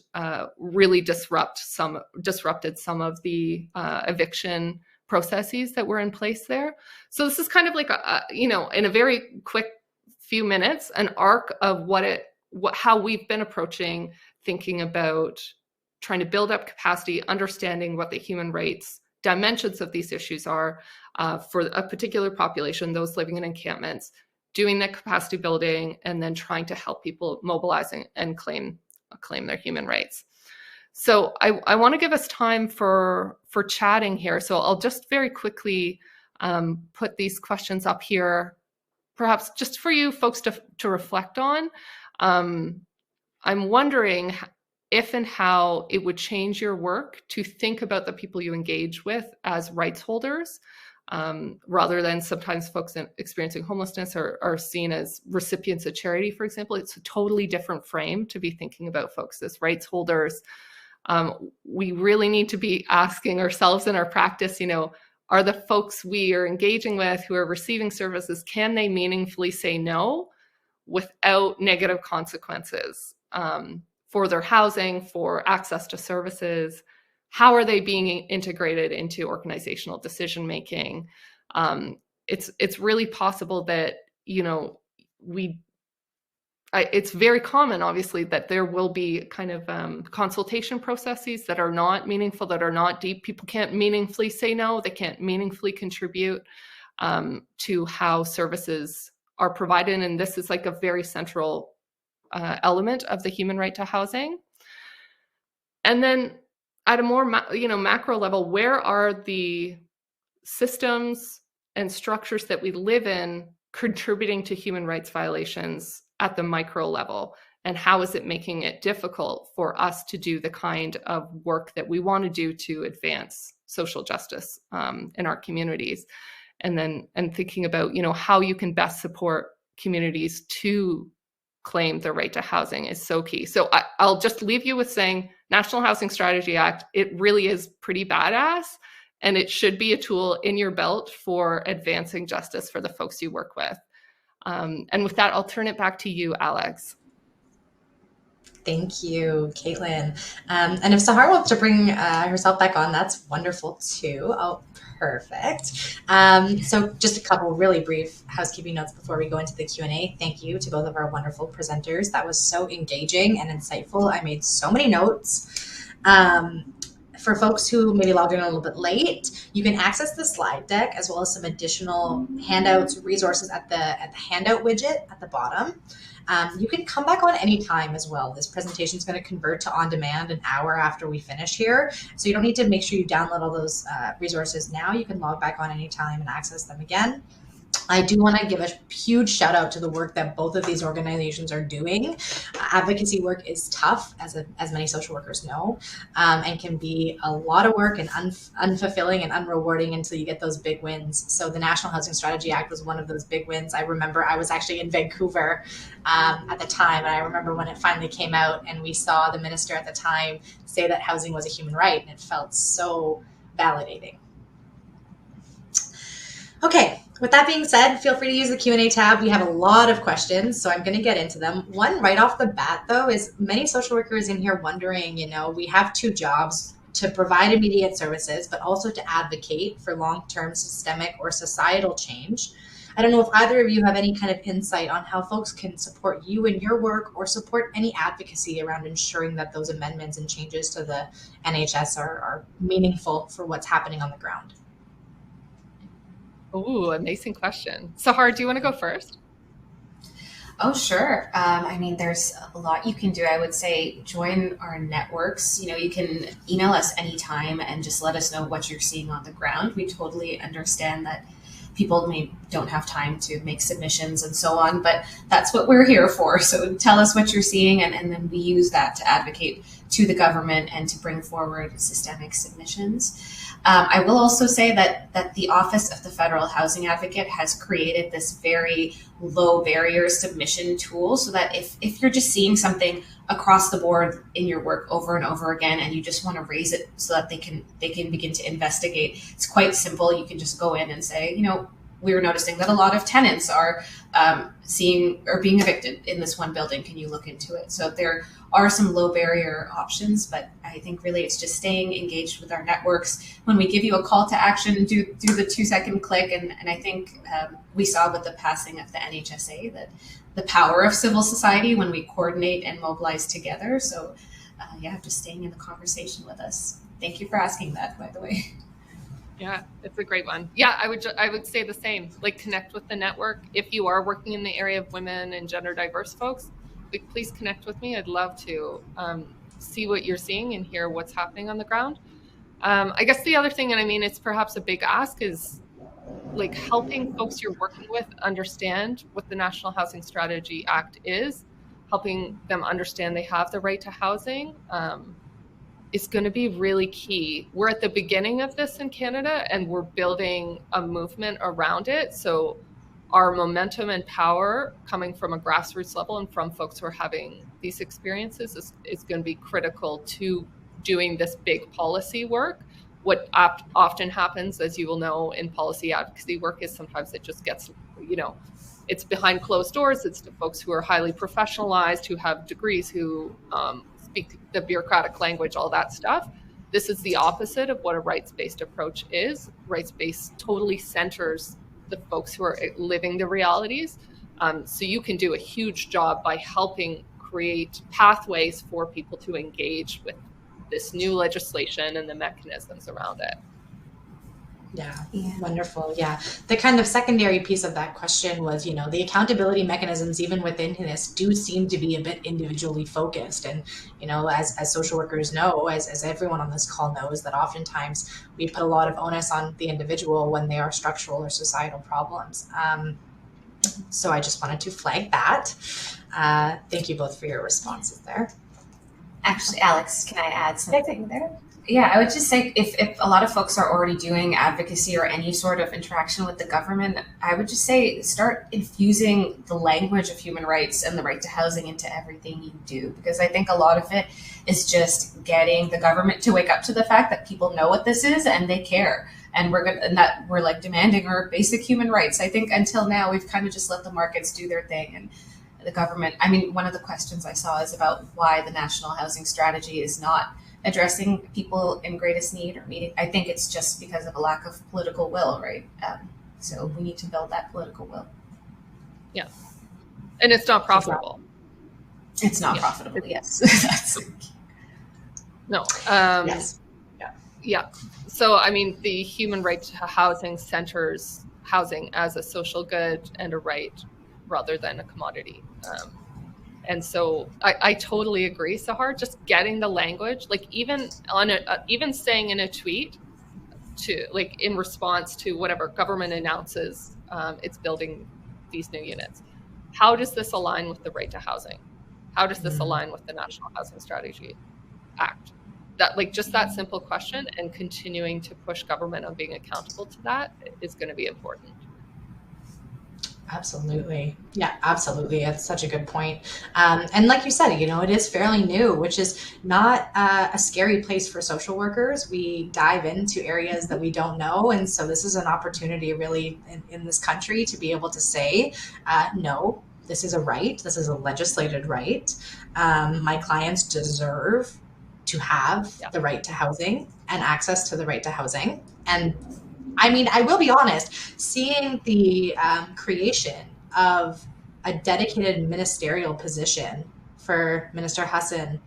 really disrupted some of the eviction processes that were in place there. So this is kind of like in a very quick few minutes, an arc of how we've been approaching thinking about trying to build up capacity, understanding what the human rights dimensions of these issues are for a particular population, those living in encampments, doing that capacity building, and then trying to help people mobilizing and claim their human rights. So I want to give us time for chatting here. So I'll just very quickly put these questions up here, perhaps just for you folks to reflect on. I'm wondering if and how it would change your work to think about the people you engage with as rights holders, rather than sometimes folks experiencing homelessness are seen as recipients of charity, for example. It's a totally different frame to be thinking about folks as rights holders. We really need to be asking ourselves in our practice, are the folks we are engaging with who are receiving services, can they meaningfully say no without negative consequences for their housing, for access to services? How are they being integrated into organizational decision making? It's really possible that it's very common, obviously, that there will be kind of consultation processes that are not meaningful, that are not deep. People can't meaningfully say no. They can't meaningfully contribute to how services are provided. And this is like a very central element of the human right to housing. And then at a more macro level, where are the systems and structures that we live in contributing to human rights violations at the micro level? And how is it making it difficult for us to do the kind of work that we want to do to advance social justice in our communities? And thinking about how you can best support communities to claim the right to housing is so key. So I'll just leave you with saying National Housing Strategy Act, it really is pretty badass, and it should be a tool in your belt for advancing justice for the folks you work with. And with that, I'll turn it back to you, Alex. Thank you, Caitlin. And if Sahar wants to bring herself back on, that's wonderful too. Oh, Perfect. So just a couple really brief housekeeping notes before we go into the Q&A. Thank you to both of our wonderful presenters. That was so engaging and insightful. I made so many notes. For folks who maybe logged in a little bit late, you can access the slide deck as well as some additional handouts, resources at the handout widget at the bottom. You can come back on anytime as well. This presentation is going to convert to on demand an hour after we finish here. So you don't need to make sure you download all those resources now. You can log back on anytime and access them again. I do want to give a huge shout out to the work that both of these organizations are doing. Advocacy work is tough, as many social workers know, and can be a lot of work and unfulfilling and unrewarding until you get those big wins. So the National Housing Strategy Act was one of those big wins. I remember I was actually in Vancouver at the time, and I remember when it finally came out and we saw the minister at the time say that housing was a human right, and it felt so validating. Okay, with that being said, feel free to use the Q&A tab. We have a lot of questions, so I'm going to get into them. One right off the bat, though, is many social workers in here wondering, we have two jobs: to provide immediate services, but also to advocate for long-term systemic or societal change. I don't know if either of you have any kind of insight on how folks can support you in your work or support any advocacy around ensuring that those amendments and changes to the NHS are meaningful for what's happening on the ground. Ooh, amazing question. Sahar, do you want to go first? Oh, sure. There's a lot you can do. I would say join our networks. You can email us anytime and just let us know what you're seeing on the ground. We totally understand that people don't have time to make submissions and so on, but that's what we're here for. So tell us what you're seeing, and then we use that to advocate to the government and to bring forward systemic submissions. I will also say that the Office of the Federal Housing Advocate has created this very low barrier submission tool, so that if you're just seeing something across the board in your work over and over again and you just want to raise it so that they can begin to investigate, it's quite simple. You can just go in and say, we're noticing that a lot of tenants are being evicted in this one building. Can you look into it? So there are some low barrier options, but I think really it's just staying engaged with our networks. When we give you a call to action, do the 2-second click. And I think we saw with the passing of the NHSA that the power of civil society when we coordinate and mobilize together. So just staying in the conversation with us. Thank you for asking that, by the way. Yeah, it's a great one. Yeah, I would say the same. Like, connect with the network. If you are working in the area of women and gender diverse folks, please connect with me. I'd love to see what you're seeing and hear what's happening on the ground. I guess the other thing, and it's perhaps a big ask, is like helping folks you're working with understand what the National Housing Strategy Act is, helping them understand they have the right to housing. Is going to be really key. We're at the beginning of this in Canada, and we're building a movement around it. So our momentum and power coming from a grassroots level and from folks who are having these experiences is going to be critical to doing this big policy work. What often happens, as you will know, in policy advocacy work is sometimes it just gets, it's behind closed doors. It's to folks who are highly professionalized, who have degrees, who speak the bureaucratic language, all that stuff. This is the opposite of what a rights-based approach is. Rights-based totally centers the folks who are living the realities. So you can do a huge job by helping create pathways for people to engage with this new legislation and the mechanisms around it. Yeah, wonderful. Yeah. The kind of secondary piece of that question was, the accountability mechanisms, even within this, do seem to be a bit individually focused. And, as social workers know, as everyone on this call knows, that oftentimes we put a lot of onus on the individual when they are structural or societal problems. So I just wanted to flag that. Thank you both for your responses there. Actually, Alex, can I add something there? Yeah, I would just say if a lot of folks are already doing advocacy or any sort of interaction with the government, I would just say start infusing the language of human rights and the right to housing into everything you do, because I think a lot of it is just getting the government to wake up to the fact that people know what this is and they care. And we're like demanding our basic human rights. I think until now we've kind of just let the markets do their thing, and the government. One of the questions I saw is about why the National Housing Strategy is not addressing people in greatest need or meeting. I think it's just because of a lack of political will, right? So we need to build that political will. Yeah. And it's not profitable. It's not profitable, yes. No. Yes. Yeah. So, I mean, the human right to housing centers housing as a social good and a right rather than a commodity. And so I totally agree, Sahar. Just getting the language, like even on even saying in a tweet to like in response to whatever government announces it's building these new units. How does this align with the right to housing? How does this align with the National Housing Strategy Act? That like just that simple question and continuing to push government on being accountable to that is going to be important. Absolutely. Yeah, absolutely. That's such a good point. And like you said, you know, it is fairly new, which is not a scary place for social workers. We dive into areas that we don't know. And so this is an opportunity really in this country to be able to say, no, this is a right. This is a legislated right. My clients deserve to have the right to housing and access to the right to housing. And I mean, I will be honest, seeing the creation of a dedicated ministerial position for Minister Hassan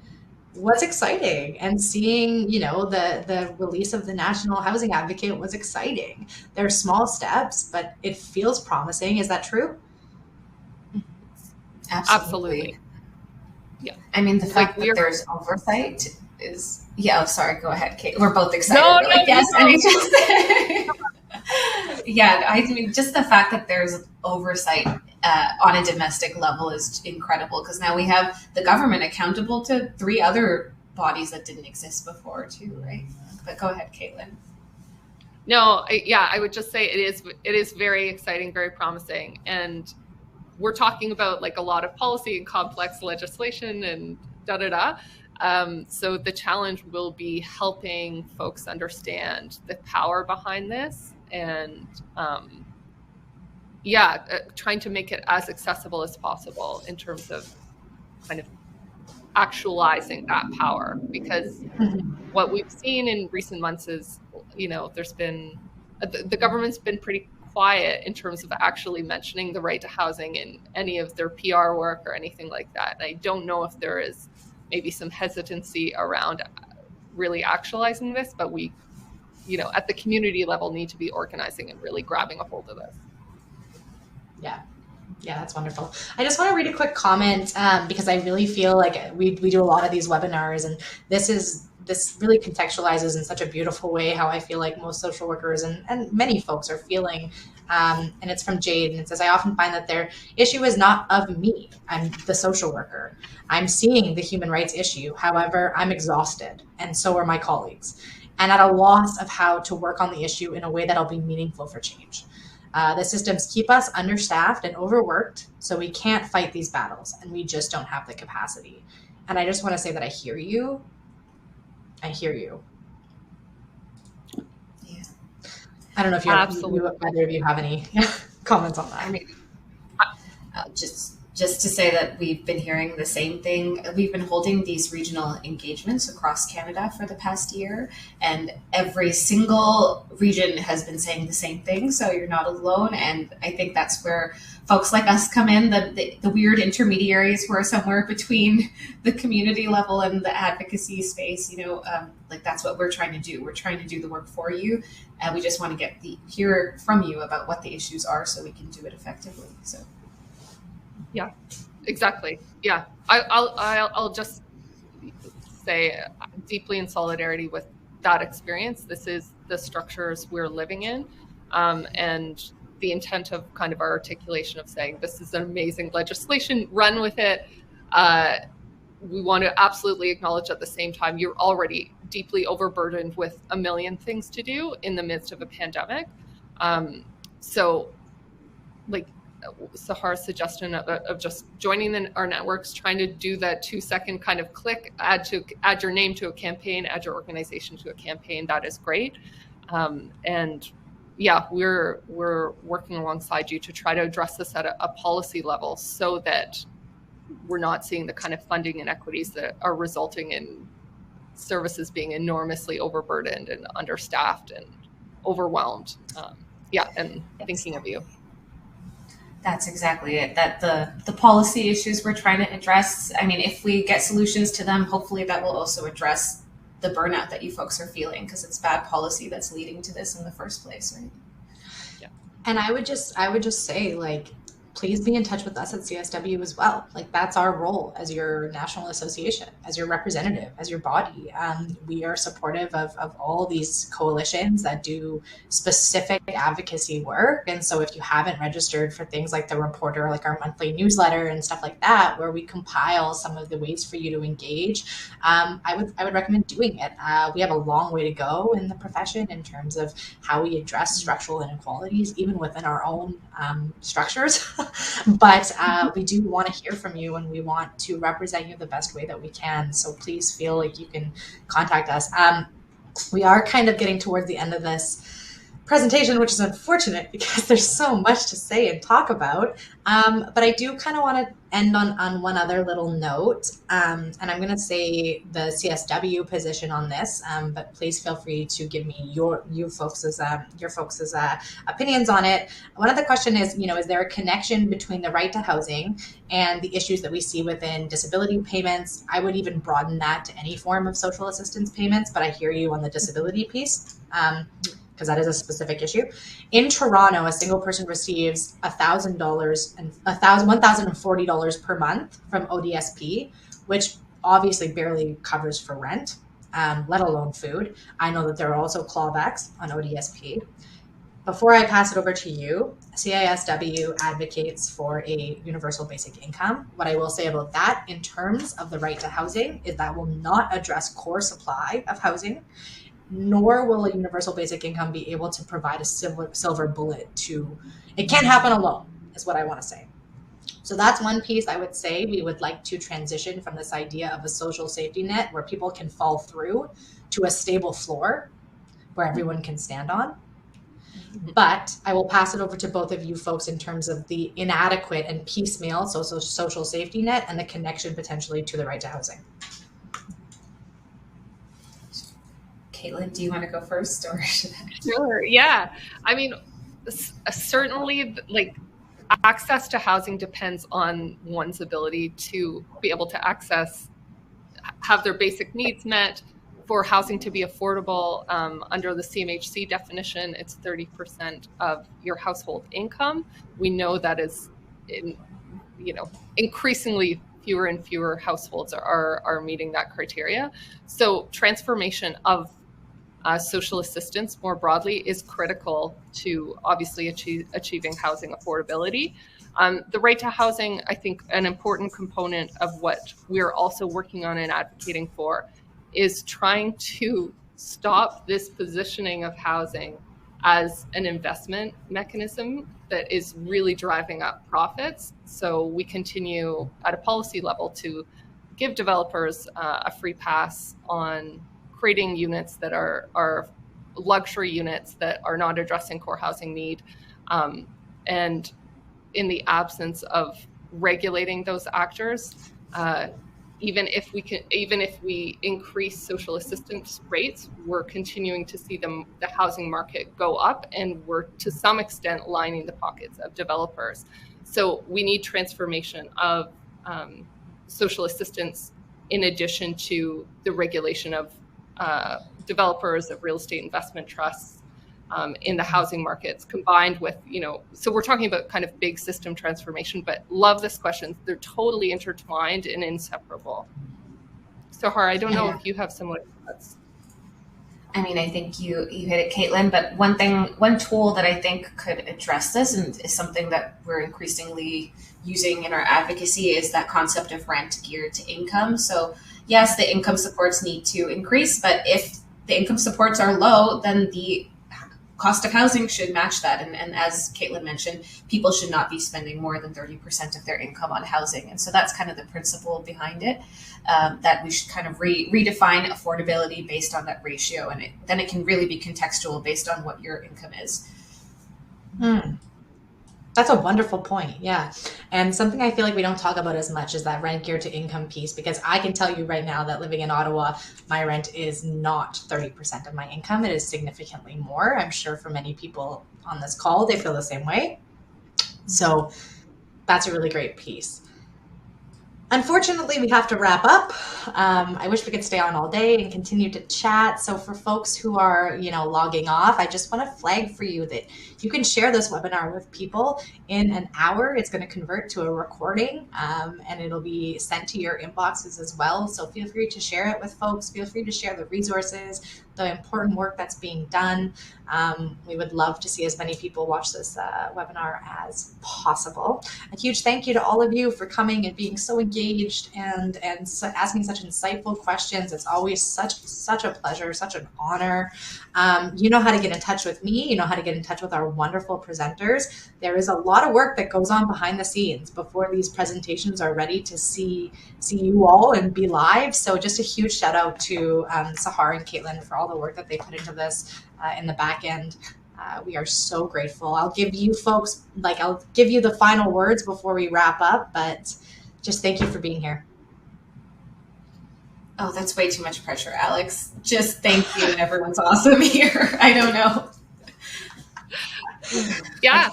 was exciting. And seeing, you know, the release of the National Housing Advocate was exciting. They're small steps, but it feels promising. Is that true? Absolutely. Yeah. I mean, the fact that there's oversight is, yeah, oh, sorry, go ahead, Kate. We're both excited. No, yes, yeah, I mean, just the fact that there's oversight on a domestic level is incredible, because now we have the government accountable to 3 other bodies that didn't exist before too, right? But go ahead, Caitlin. No, yeah, I would just say it is very exciting, very promising. And we're talking about like a lot of policy and complex legislation and so the challenge will be helping folks understand the power behind this and trying to make it as accessible as possible in terms of kind of actualizing that power. Because what we've seen in recent months is, you know, there's been the government's been pretty quiet in terms of actually mentioning the right to housing in any of their PR work or anything like that. And I don't know if there is maybe some hesitancy around really actualizing this, but we, you know, at the community level need to be organizing and really grabbing a hold of this. Yeah. Yeah, that's wonderful. I just want to read a quick comment because I really feel like we do a lot of these webinars, and this really contextualizes in such a beautiful way how I feel like most social workers and many folks are feeling. And it's from Jade, and it says, I often find that their issue is not of me. I'm the social worker. I'm seeing the human rights issue. However, I'm exhausted, and so are my colleagues, and at a loss of how to work on the issue in a way that'll be meaningful for change. The systems keep us understaffed and overworked, so we can't fight these battles, and we just don't have the capacity. And I just want to say that I hear you. I hear you. Yeah. I don't know if either of you have any comments on that. I mean, just to say that we've been hearing the same thing. We've been holding these regional engagements across Canada for the past year, and every single region has been saying the same thing. So you're not alone. And I think that's where folks like us come in, the weird intermediaries who are somewhere between the community level and the advocacy space. You know, like that's what we're trying to do. We're trying to do the work for you. And we just want to hear from you about what the issues are so we can do it effectively. So. Yeah, exactly. Yeah, I'll just say deeply in solidarity with that experience. This is the structures we're living in, and the intent of kind of our articulation of saying this is an amazing legislation, run with it. We want to absolutely acknowledge at the same time you're already deeply overburdened with a million things to do in the midst of a pandemic. So, like Sahar's suggestion of just joining our networks, trying to do that 2-second kind of click, add your name to a campaign, add your organization to a campaign. That is great. And yeah, we're working alongside you to try to address this at a policy level so that we're not seeing the kind of funding inequities that are resulting in services being enormously overburdened and understaffed and overwhelmed. And thinking of you. That's exactly it. That the policy issues we're trying to address, I mean, if we get solutions to them, hopefully that will also address the burnout that you folks are feeling, because it's bad policy that's leading to this in the first place, right? Yeah. And I would just say, like, please be in touch with us at CSW as well. Like, that's our role as your national association, as your representative, as your body. We are supportive of all these coalitions that do specific advocacy work. And so if you haven't registered for things like the Reporter, like our monthly newsletter and stuff like that, where we compile some of the ways for you to engage, I would recommend doing it. We have a long way to go in the profession in terms of how we address structural inequalities, even within our own structures. But we do want to hear from you, and we want to represent you the best way that we can. So please feel like you can contact us. We are kind of getting towards the end of this presentation, which is unfortunate because there's so much to say and talk about. But I do kind of want to end on one other little note. And I'm going to say the CSW position on this, but please feel free to give me your folks' opinions on it. One of the question is, is there a connection between the right to housing and the issues that we see within disability payments? I would even broaden that to any form of social assistance payments, but I hear you on the disability piece. Because that is a specific issue. In Toronto, a single person receives $1,000 and $1,040 per month from ODSP, which obviously barely covers for rent, let alone food. I know that there are also clawbacks on ODSP. Before I pass it over to you, CISW advocates for a universal basic income. What I will say about that in terms of the right to housing is that will not address core supply of housing, nor will a universal basic income be able to provide a silver bullet to, it can't happen alone, is what I want to say. So that's one piece I would say we would like to transition from this idea of a social safety net where people can fall through to a stable floor where everyone can stand on. But I will pass it over to both of you folks in terms of the inadequate and piecemeal social safety net and the connection potentially to the right to housing. Caitlin, do you want to go first, or should I? Sure. Yeah. I mean, certainly, like, access to housing depends on one's ability to be able to have their basic needs met. For housing to be affordable, under the CMHC definition, it's 30% of your household income. We know that is, increasingly fewer and fewer households are meeting that criteria. So transformation of social assistance more broadly is critical to obviously achieving housing affordability. The right to housing, I think an important component of what we're also working on and advocating for is trying to stop this positioning of housing as an investment mechanism that is really driving up profits. So we continue at a policy level to give developers a free pass on creating units that are luxury units that are not addressing core housing need. And in the absence of regulating those actors, even if we increase social assistance rates, we're continuing to see the housing market go up, and we're to some extent lining the pockets of developers. So we need transformation of social assistance in addition to the regulation of developers, of real estate investment trusts in the housing markets, combined with, so we're talking about kind of big system transformation, but love this question. They're totally intertwined and inseparable. So Har, I don't know if you have similar thoughts. I mean, I think you hit it, Caitlin, but one tool that I think could address this, and is something that we're increasingly using in our advocacy, is that concept of rent geared to income. So yes, the income supports need to increase, but if the income supports are low, then the cost of housing should match that. And as Caitlin mentioned, people should not be spending more than 30% of their income on housing. And so that's kind of the principle behind it, that we should kind of redefine affordability based on that ratio. And then it can really be contextual based on what your income is. That's a wonderful point. Yeah. And something I feel like we don't talk about as much is that rent geared to income piece, because I can tell you right now that living in Ottawa, my rent is not 30% of my income. It is significantly more. I'm sure for many people on this call, they feel the same way. So that's a really great piece. Unfortunately, we have to wrap up. I wish we could stay on all day and continue to chat. So for folks who are, logging off, I just want to flag for you that you can share this webinar with people. In an hour, it's going to convert to a recording, and it'll be sent to your inboxes as well. So feel free to share it with folks. Feel free to share the resources, the important work that's being done. We would love to see as many people watch this webinar as possible. A huge thank you to all of you for coming and being so engaged and asking such insightful questions. It's always such a pleasure, such an honor. You know how to get in touch with me. You know how to get in touch with our wonderful presenters. There is a lot of work that goes on behind the scenes before these presentations are ready to see you all and be live. So just a huge shout out to Sahar and Caitlin for all the work that they put into this in the back end. We are so grateful. I'll give you folks, I'll give you the final words before we wrap up, but just thank you for being here. Oh, that's way too much pressure, Alex. Just thank you, and everyone's awesome here. I don't know. Yeah.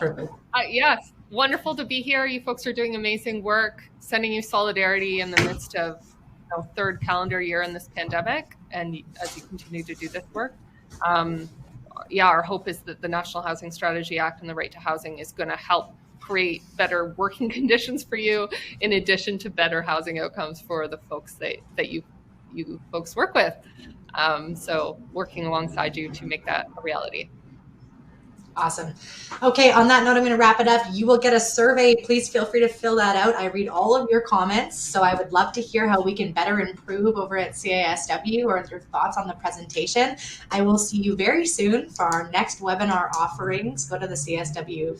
Yes. Wonderful to be here. You folks are doing amazing work, sending you solidarity in the midst of third calendar year in this pandemic, and as you continue to do this work. Our hope is that the National Housing Strategy Act and the Right to Housing is going to help create better working conditions for you, in addition to better housing outcomes for the folks that you folks work with. So working alongside you to make that a reality. Awesome. Okay, on that note, I'm going to wrap it up. You will get a survey. Please feel free to fill that out. I read all of your comments, so I would love to hear how we can better improve over at CISW or your thoughts on the presentation. I will see you very soon for our next webinar offerings. Go to the CISW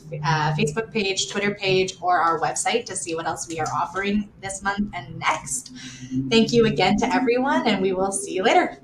Facebook page, Twitter page, or our website to see what else we are offering this month and next. Thank you again to everyone, and we will see you later.